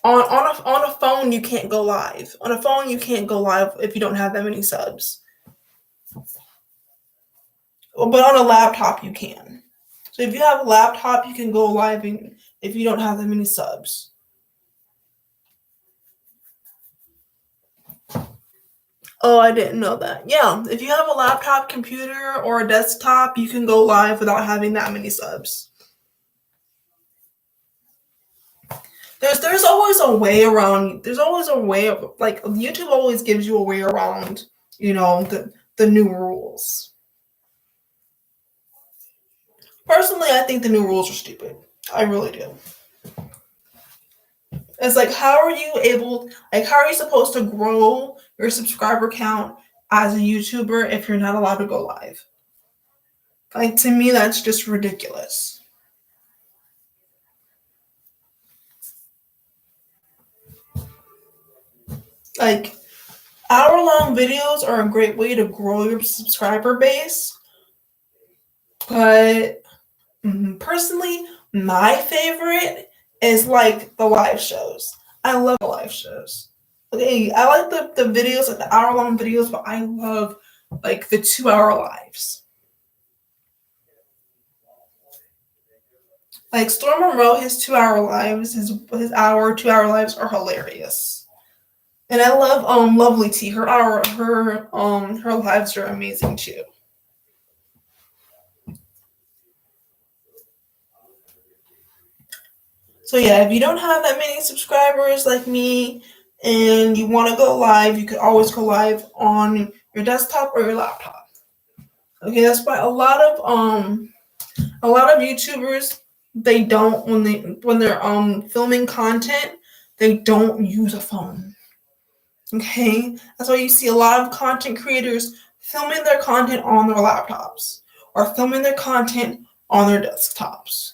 Speaker 1: a phone you can't go live. On a phone you can't go live if you don't have that many subs. But on a laptop you can. So if you have a laptop, you can go live if you don't have that many subs. Oh, I didn't know that. Yeah, if you have a laptop computer or a desktop, you can go live without having that many subs. There's always a way around. There's always a way of, like, YouTube always gives you a way around, the new rules. Personally, I think the new rules are stupid. I really do. It's like, how are you supposed to grow your subscriber count as a YouTuber if you're not allowed to go live? Like, to me, that's just ridiculous. Like, hour-long videos are a great way to grow your subscriber base, but personally, my favorite is like the live shows. I love the live shows. Okay, I like the videos, like the hour-long videos, but I love like the 2-hour lives. Like Storm Monroe, his 2-hour lives, his 2-hour lives are hilarious. And I love Lovely T. Her lives are amazing too. So yeah, if you don't have that many subscribers like me and you want to go live, you could always go live on your desktop or your laptop. Okay, that's why a lot of YouTubers, they don't, when they're filming content, they don't use a phone. Okay, that's why you see a lot of content creators filming their content on their laptops or filming their content on their desktops.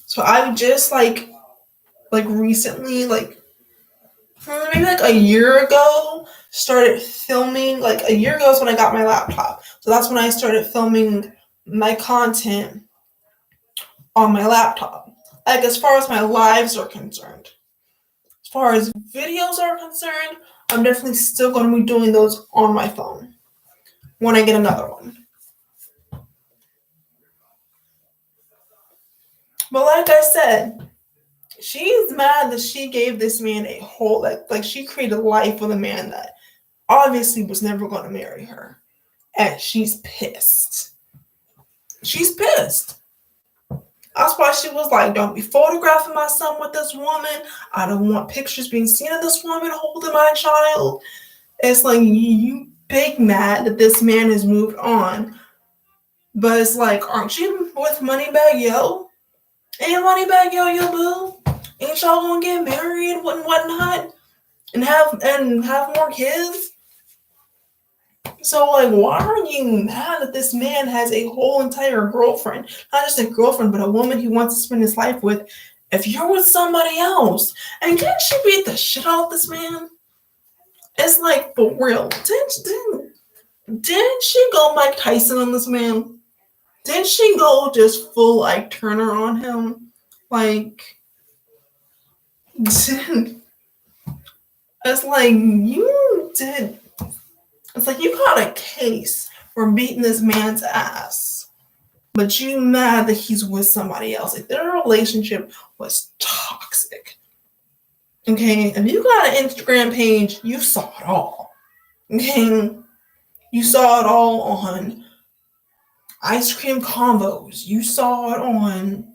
Speaker 1: So I've just like recently, like maybe like a year ago, started filming. Like a year ago is when I got my laptop. So that's when I started filming my content on my laptop. Like as far as my lives are concerned. As far as videos are concerned, I'm definitely still going to be doing those on my phone when I get another one. But like I said, she's mad that she gave this man a whole, like she created a life with a man that obviously was never going to marry her. And she's pissed. She's pissed. That's why she was like, don't be photographing my son with this woman. I don't want pictures being seen of this woman holding my child. It's like, you big mad that this man has moved on. But it's like, aren't you with Moneybag Yo? Ain't Moneybag Yo your boo? Ain't y'all gonna get married and whatnot? And have more kids? So, like, why are you mad that this man has a whole entire girlfriend? Not just a girlfriend, but a woman he wants to spend his life with. If you're with somebody else, and can't she beat the shit out of this man? It's like, for real. Didn't she go Mike Tyson on this man? Didn't she go just full like Turner on him? Like, it's like you did. It's like you got a case for beating this man's ass, but you mad that he's with somebody else. Like their relationship was toxic. Okay, if you got an Instagram page, you saw it all. Okay, you saw it all on Ice Cream Combos. You saw it on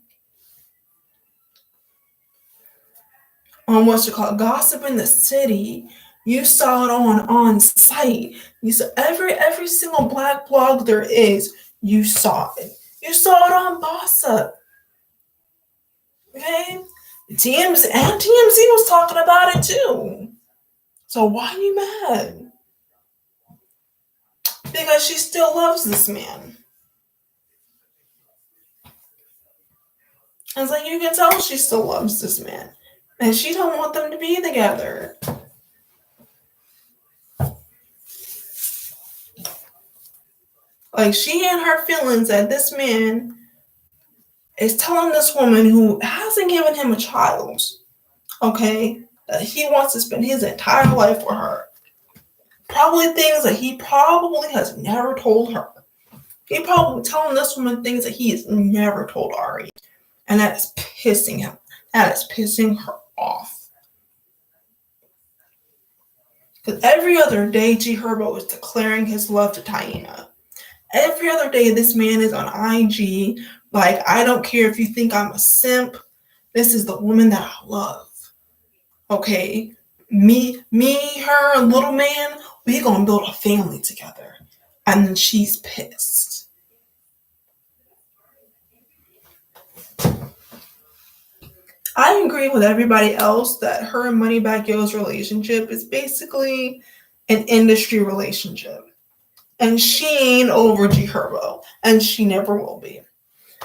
Speaker 1: what's it called, Gossip in the City. You saw it on site. You saw every single black blog there is. You saw it. You saw it on Boss Up. Okay, TMZ was talking about it too. So why are you mad? Because she still loves this man. It's like you can tell she still loves this man. And she don't want them to be together. Like she and her feelings that this man is telling this woman who hasn't given him a child, okay, that he wants to spend his entire life with her. Probably things that he probably has never told her. He probably telling this woman things that he has never told Ari. And that is pissing him. That is pissing her off. Because every other day, G Herbo is declaring his love to Taina. Every other day, this man is on IG. Like, I don't care if you think I'm a simp. This is the woman that I love. Okay? Me, her, and little man, we gonna build a family together. And then she's pissed. I agree with everybody else that her and Moneybagg Yo's relationship is basically an industry relationship. And she ain't over G Herbo. And she never will be.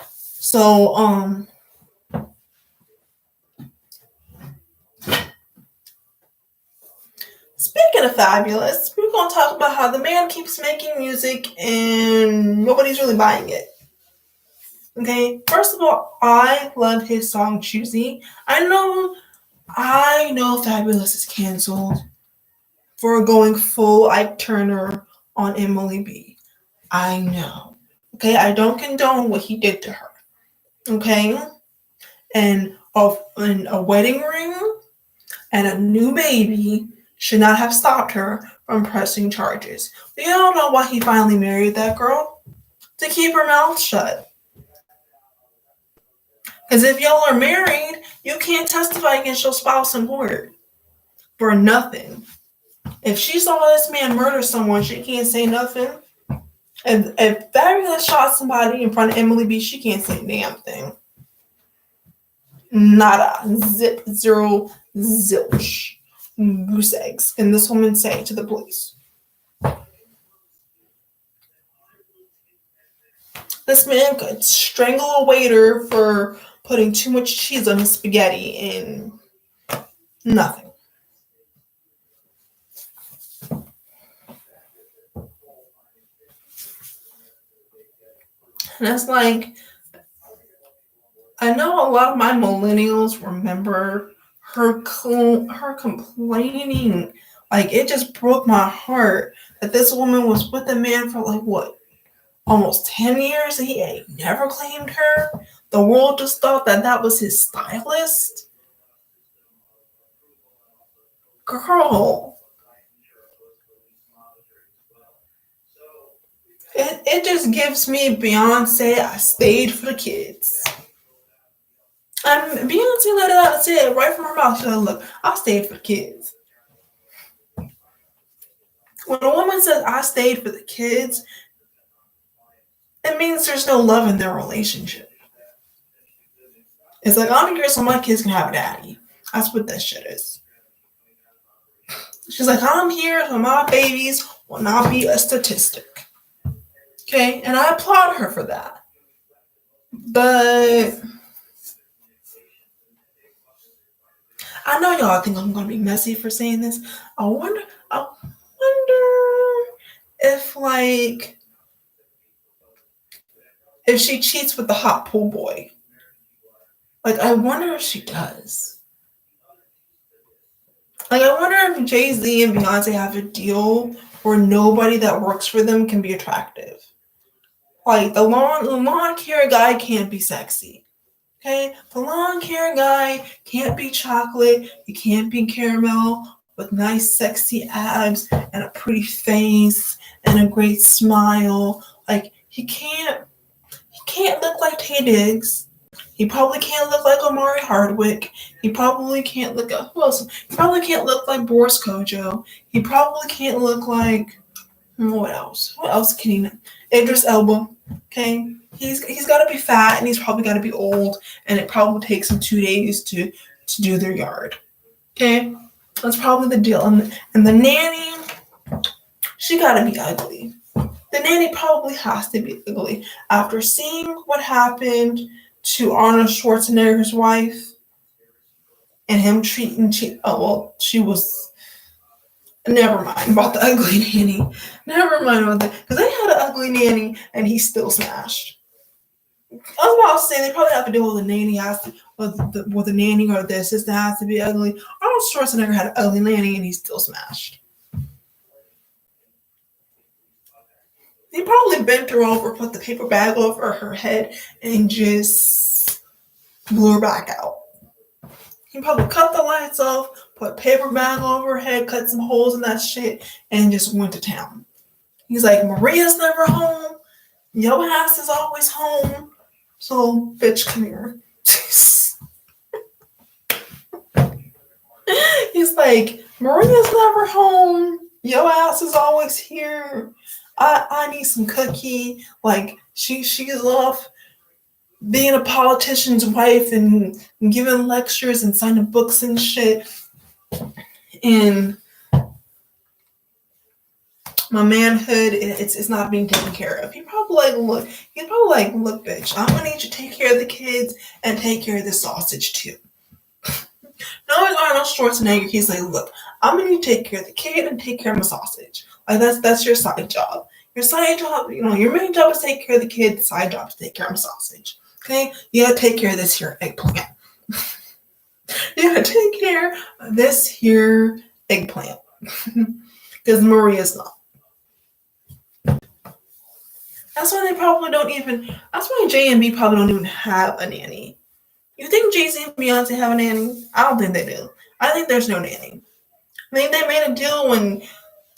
Speaker 1: So, speaking of fabulous, we're going to talk about how the man keeps making music and nobody's really buying it. Okay, first of all, I love his song Choosy. I know Fabulous is canceled for going full Ike Turner on Emily B. I know. Okay, I don't condone what he did to her. Okay, and a wedding ring and a new baby should not have stopped her from pressing charges. We all know why he finally married that girl. To keep her mouth shut. Because if y'all are married, you can't testify against your spouse in court for nothing. If she saw this man murder someone, she can't say nothing. If Fabulous shot somebody in front of Emily B, she can't say a damn thing. Nada. Zip. Zero. Zilch. Goose eggs. Can this woman say to the police? This man could strangle a waiter for putting too much cheese on his spaghetti and nothing. And it's like, I know a lot of my millennials remember her complaining. Like, it just broke my heart that this woman was with a man for like, what, almost 10 years and he ain't never claimed her. The world just thought that was his stylist. Girl. It just gives me Beyonce, I stayed for the kids. And Beyonce let it out and said it right from her mouth. She said, look, I stayed for the kids. When a woman says, I stayed for the kids, it means there's no love in their relationship. It's like, I'm here so my kids can have a daddy. That's what that shit is. She's like, I'm here so my babies will not be a statistic. Okay? And I applaud her for that. But I know y'all think I'm going to be messy for saying this. I wonder if if she cheats with the hot pool boy. Like, I wonder if she does. Like, I wonder if Jay-Z and Beyonce have a deal where nobody that works for them can be attractive. Like, the lawn care guy can't be sexy. Okay? The lawn care guy can't be chocolate. He can't be caramel with nice, sexy abs and a pretty face and a great smile. Like, he can't look like Taye Diggs. He probably can't look like Omari Hardwick. He probably can't look who else? He probably can't look like Boris Kojo. He probably can't look like what else? What else can he? Idris Elba. Okay, he's got to be fat and he's probably got to be old, and it probably takes him 2 days to do their yard. Okay, that's probably the deal. And the nanny, she got to be ugly. The nanny probably has to be ugly. After seeing what happened to Arnold Schwarzenegger's wife and him she was. Never mind about the ugly nanny. Never mind about that. Because they had an ugly nanny and he still smashed. I was about to say they probably have to deal with the nanny with the nanny or the assistant has to be ugly. Arnold Schwarzenegger had an ugly nanny and he still smashed. He probably bent her over, put the paper bag over her head, and just blew her back out. He probably cut the lights off, put a paper bag over her head, cut some holes in that shit, and just went to town. He's like, Maria's never home. Your ass is always home. So, bitch, come here. He's like, Maria's never home. Your ass is always here. I need some cookie. Like, she's off being a politician's wife and giving lectures and signing books and shit. And my manhood, it's not being taken care of. He's probably like, look, bitch, I'm gonna need you to take care of the kids and take care of the sausage too. Knowing Arnold Schwarzenegger, he's like, look, I'm gonna need to take care of the kid and take care of my sausage. Like that's your side job. Your side job, your main job is to take care of the kid, the side job is to take care of my sausage. Okay? You gotta take care of this here eggplant. You gotta take care of this here eggplant. Because Maria's not. That's why that's why J and B probably don't even have a nanny. You think Jay-Z and Beyonce have a nanny? I don't think they do. I think there's no nanny. I think they made a deal when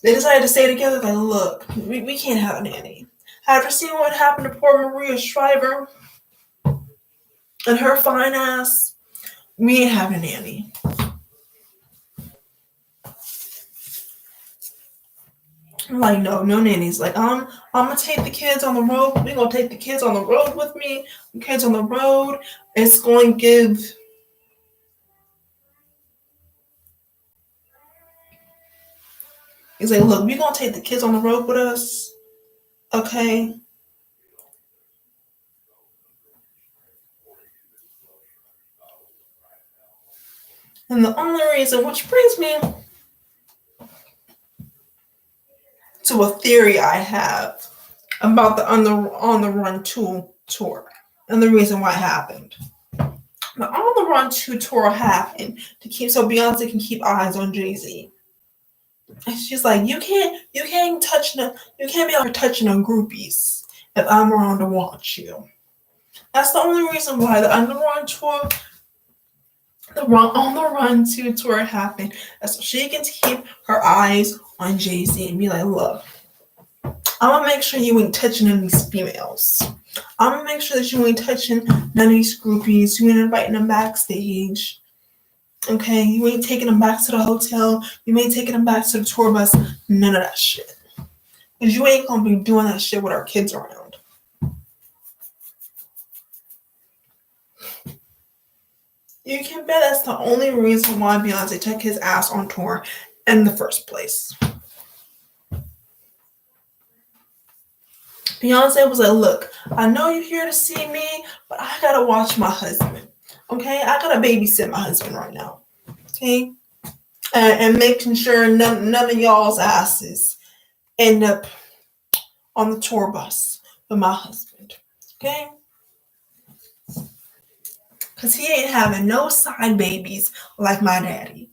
Speaker 1: they decided to stay together. Like, look, we can't have a nanny. After seeing what happened to poor Maria Shriver and her fine ass, we ain't having a nanny. I'm like, no nannies. Like, I'm gonna take the kids on the road. We're gonna take the kids on the road with me. The kids on the road. It's going to give. He's like, look, we're gonna take the kids on the road with us. Okay. And the only reason, which brings me to a theory I have about the On the Run 2 tour and the reason why it happened. The On the Run 2 tour happened so Beyonce can keep eyes on Jay-Z. And she's like, you can't be out here touching on groupies if I'm around to watch you. That's the only reason why the On the Run tour, On the Run 2 tour happened. That's so she can keep her eyes on Jay-Z and be like, look, I'm gonna make sure you ain't touching none of these females. I'm gonna make sure that you ain't touching none of these groupies. You ain't inviting them backstage. Okay, you ain't taking them back to the hotel. You ain't taking them back to the tour bus. None of that shit. Because you ain't gonna be doing that shit with our kids around. You can bet that's the only reason why Beyonce took his ass on tour in the first place. Beyonce was like, look, I know you're here to see me, but I gotta watch my husband. Okay? I gotta babysit my husband right now. Okay? And making sure none of y'all's asses end up on the tour bus with my husband. Okay? Because he ain't having no side babies like my daddy.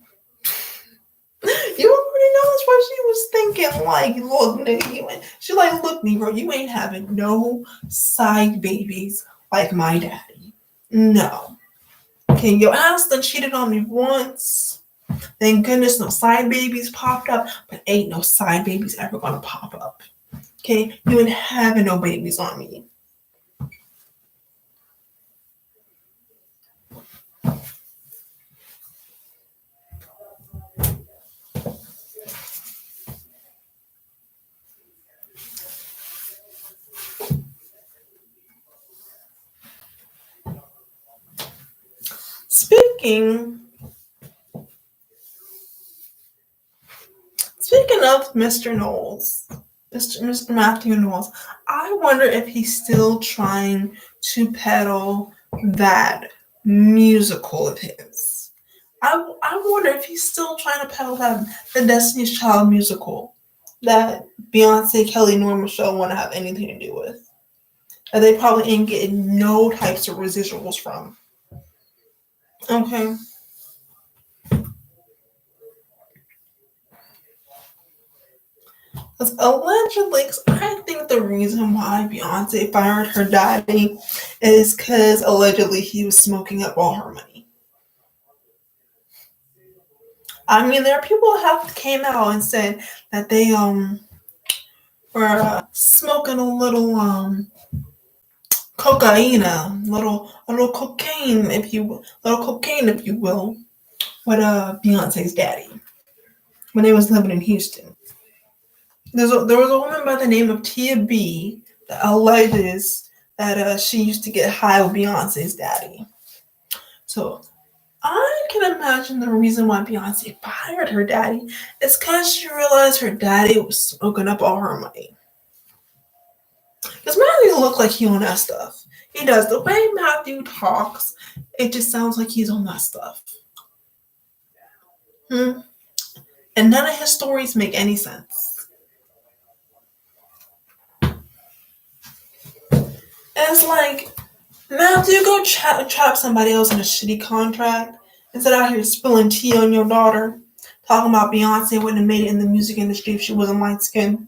Speaker 1: You already know that's what she was thinking. Like, look, nigga, she like, look, Negro, you ain't having no side babies like my daddy. No. Okay, your ass done cheated on me once. Thank goodness no side babies popped up, but ain't no side babies ever gonna pop up. Okay, you ain't having no babies on me. Speaking of Mr. Knowles, Mr. Matthew Knowles, I wonder if he's still trying to peddle that musical of his. I wonder if he's still trying to peddle that the Destiny's Child musical that Beyonce, Kelly, Norma Show want to have anything to do with. That they probably ain't getting no types of residuals from. Okay. Because allegedly, I think the reason why Beyonce fired her daddy is because allegedly he was smoking up all her money. I mean, there are people that have came out and said that they were smoking a little cocaine, a little cocaine, if you will, with Beyonce's daddy when they was living in Houston. There was a woman by the name of Tia B that alleges that she used to get high with Beyonce's daddy. So I can imagine the reason why Beyonce fired her daddy is because she realized her daddy was smoking up all her money. Because Matthew look like he on that stuff. He does. The way Matthew talks, it just sounds like he's on that stuff. And none of his stories make any sense. And it's like, Matthew, go trap somebody else in a shitty contract instead out here spilling tea on your daughter, talking about Beyonce wouldn't have made it in the music industry if she wasn't light skinned.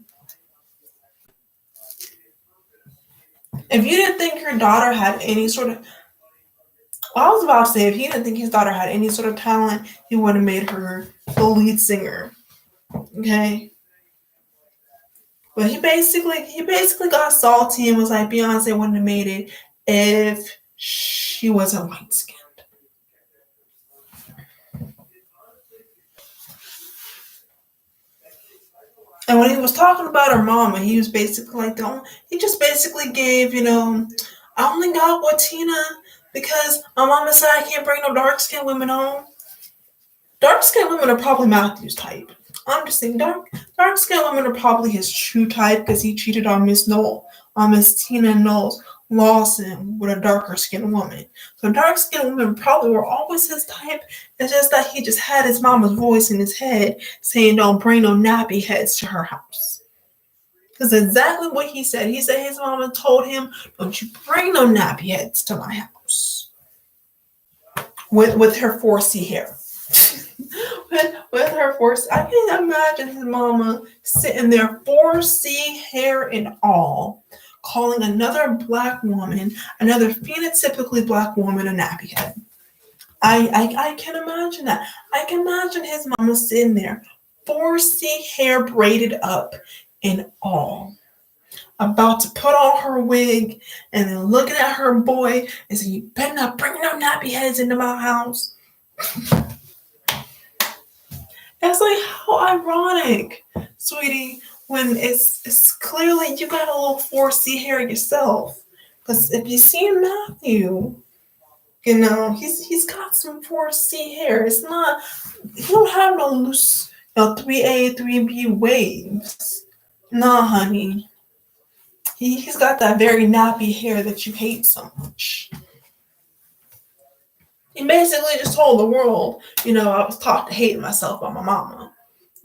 Speaker 1: If you didn't think your daughter had any sort of, well, I was about to say, if he didn't think his daughter had any sort of talent, he would have made her the lead singer. Okay. But he basically got salty and was like, Beyonce wouldn't have made it if she wasn't light skinned. And when he was talking about her mama, he was basically like, he just basically gave, I only got with Tina because my mama said I can't bring no dark skinned women home. Dark skinned women are probably Matthew's type. I'm just saying, dark skinned women are probably his true type because he cheated on Miss Tina Knowles Lawson with a darker skinned woman. So dark skinned women probably were always his type. It's just that he just had his mama's voice in his head saying, don't bring no nappy heads to her house. Because exactly what he said. He said his mama told him, don't you bring no nappy heads to my house. With her 4C hair. with her 4C. I can imagine his mama sitting there 4C hair and all, calling another black woman, another phenotypically black woman, a nappy head. I can imagine that. I can imagine his mama sitting there, 4C hair braided up and all, about to put on her wig and then looking at her boy and saying, you better not bring no nappy heads into my house. It's like, how ironic, sweetie, when it's clearly you got a little 4C hair yourself. Because if you see Matthew, he's got some 4C hair. It's not, he don't have no loose 3A, 3B waves. Nah, honey. He's got that very nappy hair that you hate so much. He basically just told the world, I was taught to hate myself by my mama.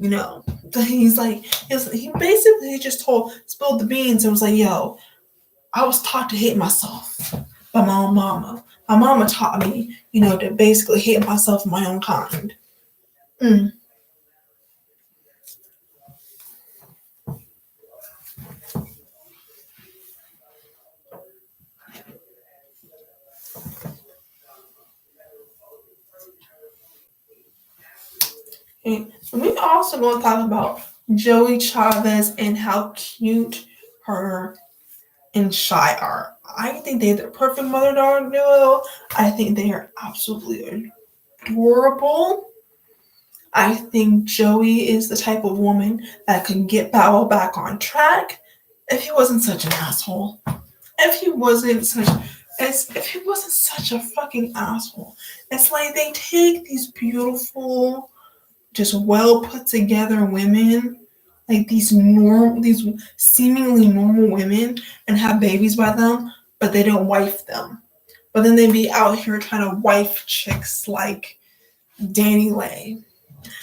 Speaker 1: He's like, he basically just spilled the beans and was like, yo, I was taught to hate myself by my own mama. My mama taught me, to basically hate myself and my own kind. Mm. And we also going to talk about Joey Chavez and how cute her and Shy are. I think they're the perfect mother-daughter duo. I think they are absolutely adorable. I think Joey is the type of woman that could get Bow back on track if he wasn't such an asshole. If he wasn't such a fucking asshole. It's like they take these beautiful, just well put together women, like these seemingly normal women, and have babies by them, but they don't wife them. But then they be out here trying to wife chicks like denile.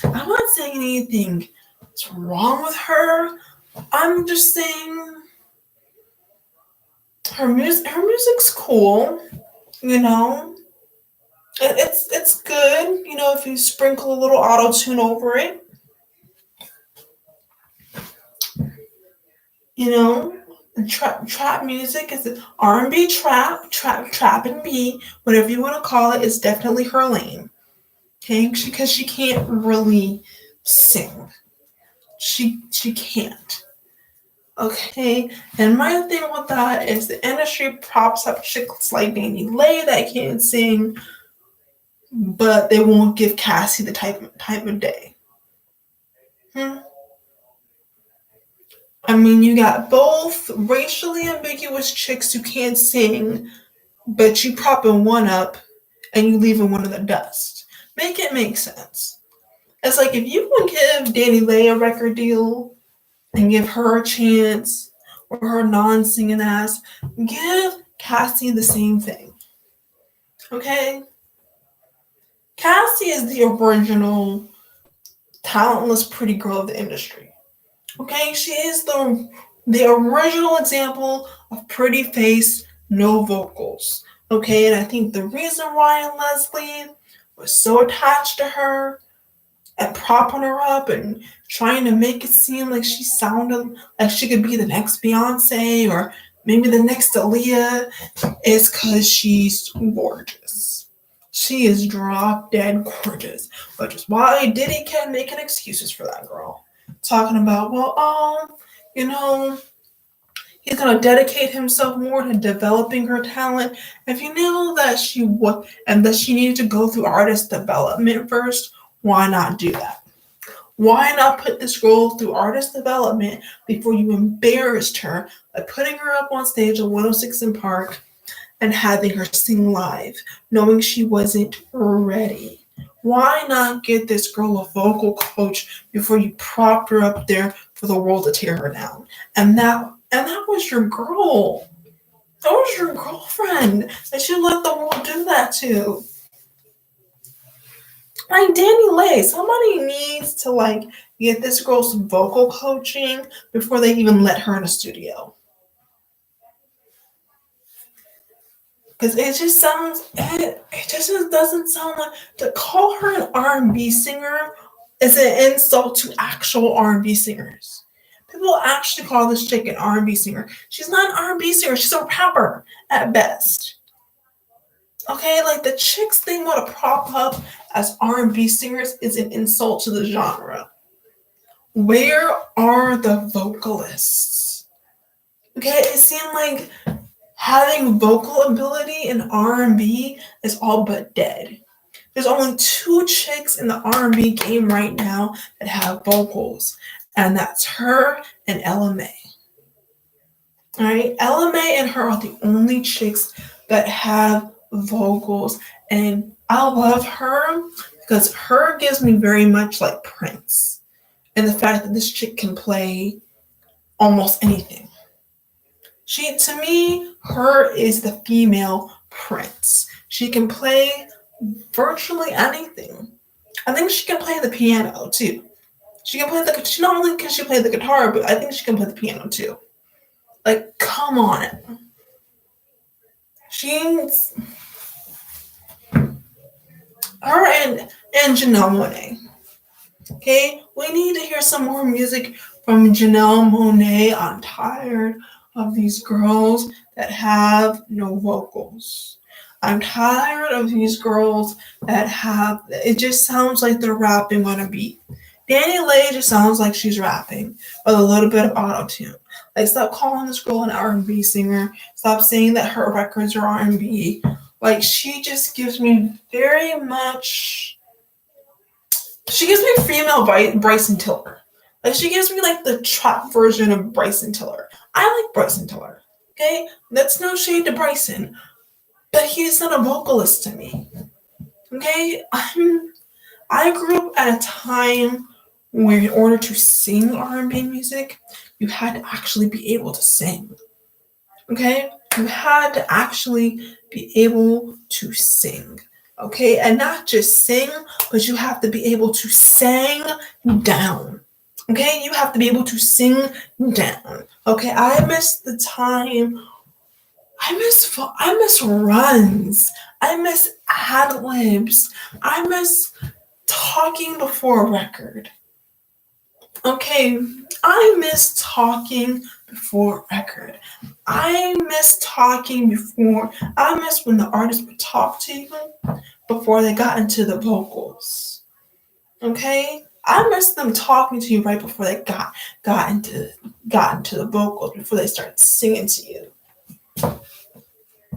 Speaker 1: I'm not saying anything's wrong with her. I'm just saying her music's cool, It's good, if you sprinkle a little auto tune over it. Trap music is R&B, trap and B, whatever you want to call it, is definitely her lane. Okay, because she can't really sing. She can't. Okay, and my thing with that is the industry props up chicks like denile that can't sing, but they won't give Cassie the type of day. I mean, you got both racially ambiguous chicks who can't sing, but you propping one up and you leaving one in the dust. Make it make sense. It's like if you can give denile a record deal and give her a chance, or her non-singing ass, give Cassie the same thing. Okay? Cassie is the original talentless pretty girl of the industry. Okay? She is the original example of pretty face, no vocals. Okay? And I think the reason why Leslie was so attached to her and propping her up and trying to make it seem like she sounded like she could be the next Beyonce or maybe the next Aaliyah is because she's gorgeous. She is drop dead gorgeous, which is why Diddy kept making excuses for that girl. Talking about, he's going to dedicate himself more to developing her talent. If you knew that she needed to go through artist development first, why not do that? Why not put this girl through artist development before you embarrassed her by putting her up on stage at 106 in Park and having her sing live, knowing she wasn't ready? Why not get this girl a vocal coach before you propped her up there for the world to tear her down? And that was your girl. That was your girlfriend that you let the world do that to. Like denile, somebody needs to get this girl some vocal coaching before they even let her in the studio. Because it just doesn't sound like, to call her an R&B singer is an insult to actual R&B singers. People actually call this chick an R&B singer. She's not an R&B singer. She's a rapper at best. Okay, the chicks they want to prop up as R&B singers is an insult to the genre. Where are the vocalists? Okay, it seemed like having vocal ability in R&B is all but dead. There's only 2 chicks in the R&B game right now that have vocals, and that's her and Ella Mai. All right, Ella Mai and her are the only chicks that have vocals, and I love her because her gives me very much like Prince, and the fact that this chick can play almost anything. To me, her is the female Prince. She can play virtually anything. I think she can play the piano too. She can play the. She not only can she play the guitar, but I think she can play the piano too. Like, come on. She's her and Janelle Monáe. Okay, we need to hear some more music from Janelle Monáe. I'm tired of these girls that have no vocals. I'm tired of these girls that have, it just sounds like they're rapping on a beat. Denile just sounds like she's rapping with a little bit of auto-tune. Like, stop calling this girl an R&B singer. Stop saying that her records are R&B. Like, she just gives me very much, she gives me female Bryson Tiller. Like, she gives me like the trap version of Bryson Tiller. I like Bryson Tiller. Okay? That's no shade to Bryson. But he's not a vocalist to me. Okay? I grew up at a time where in order to sing R&B music, you had to actually be able to sing. Okay? You had to actually be able to sing. Okay? And not just sing, but you have to be able to sing down. Okay? You have to be able to sing down. Okay? I miss the time. I miss runs. I miss ad libs. I miss talking before a record. Okay, I miss talking before a record. I miss talking before. I miss when the artist would talk to you before they got into the vocals. Okay, I miss them talking to you right before they got into the vocals, before they started singing to you.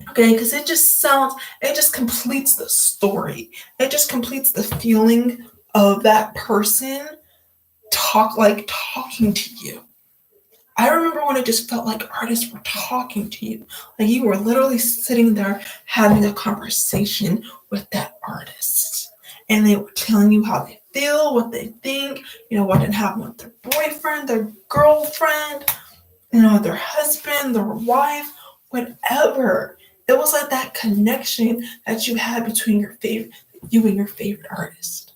Speaker 1: Okay, because it just completes the story. It just completes the feeling of that person talking to you. I remember when it just felt like artists were talking to you. Like, you were literally sitting there having a conversation with that artist. And they were telling you how they feel, what they think, what didn't happen with their boyfriend, their girlfriend, their husband, their wife, whatever. It was like that connection that you had between you and your favorite artist.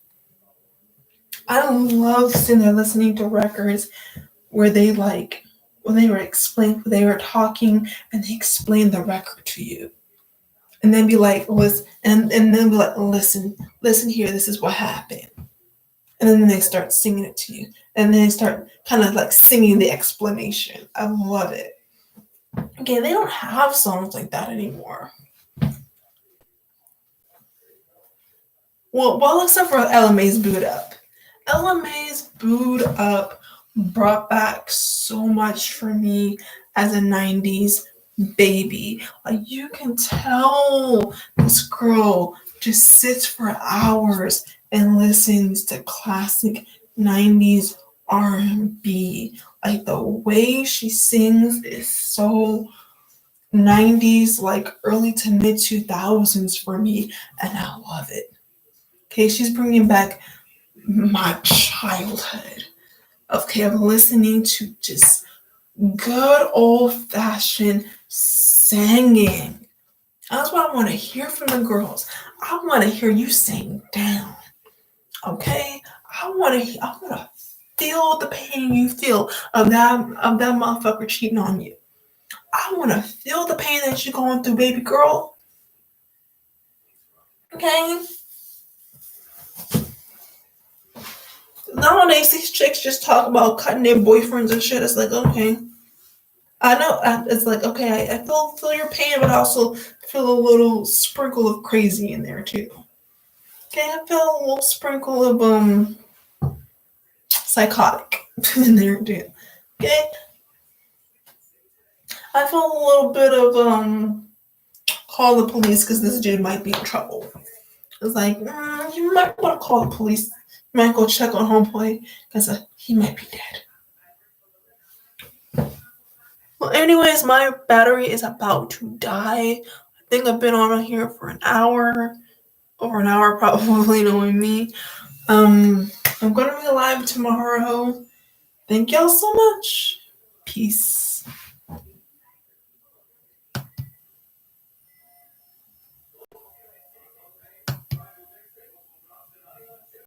Speaker 1: I love sitting there listening to records where they were talking and they explained the record to you. And then be like, listen, and then be like, listen here, this is what happened. And then they start singing it to you. And then they start kind of like singing the explanation. I love it. Okay, they don't have songs like that anymore. Well, except for LMA's Boot Up. LMA's Boot Up brought back so much for me as a 90s baby. Like, you can tell this girl just sits for hours and listens to classic 90s R&B. Like, the way she sings is so 90s, like early to mid 2000s for me, and I love it. Okay, she's bringing back my childhood. Okay, of listening to just good old-fashioned singing. That's what I want to hear from the girls. I want to hear you sing down. Okay, I want to feel the pain you feel of that motherfucker cheating on you. I want to feel the pain that you're going through, baby girl. Okay? Nowadays, these chicks just talk about cutting their boyfriends and shit. It's like, okay. I know, it's like, okay, I feel your pain, but I also feel a little sprinkle of crazy in there, too. Okay, I feel a little sprinkle of, psychotic in there, too. Okay? I feel a little bit of, call the police because this dude might be in trouble. It's like, you might want to call the police. You might go check on homeboy because he might be dead. Well, anyways, my battery is about to die. I think I've been on here for an hour. Over an hour, probably, knowing me. I'm going to be live tomorrow. Thank y'all so much. Peace.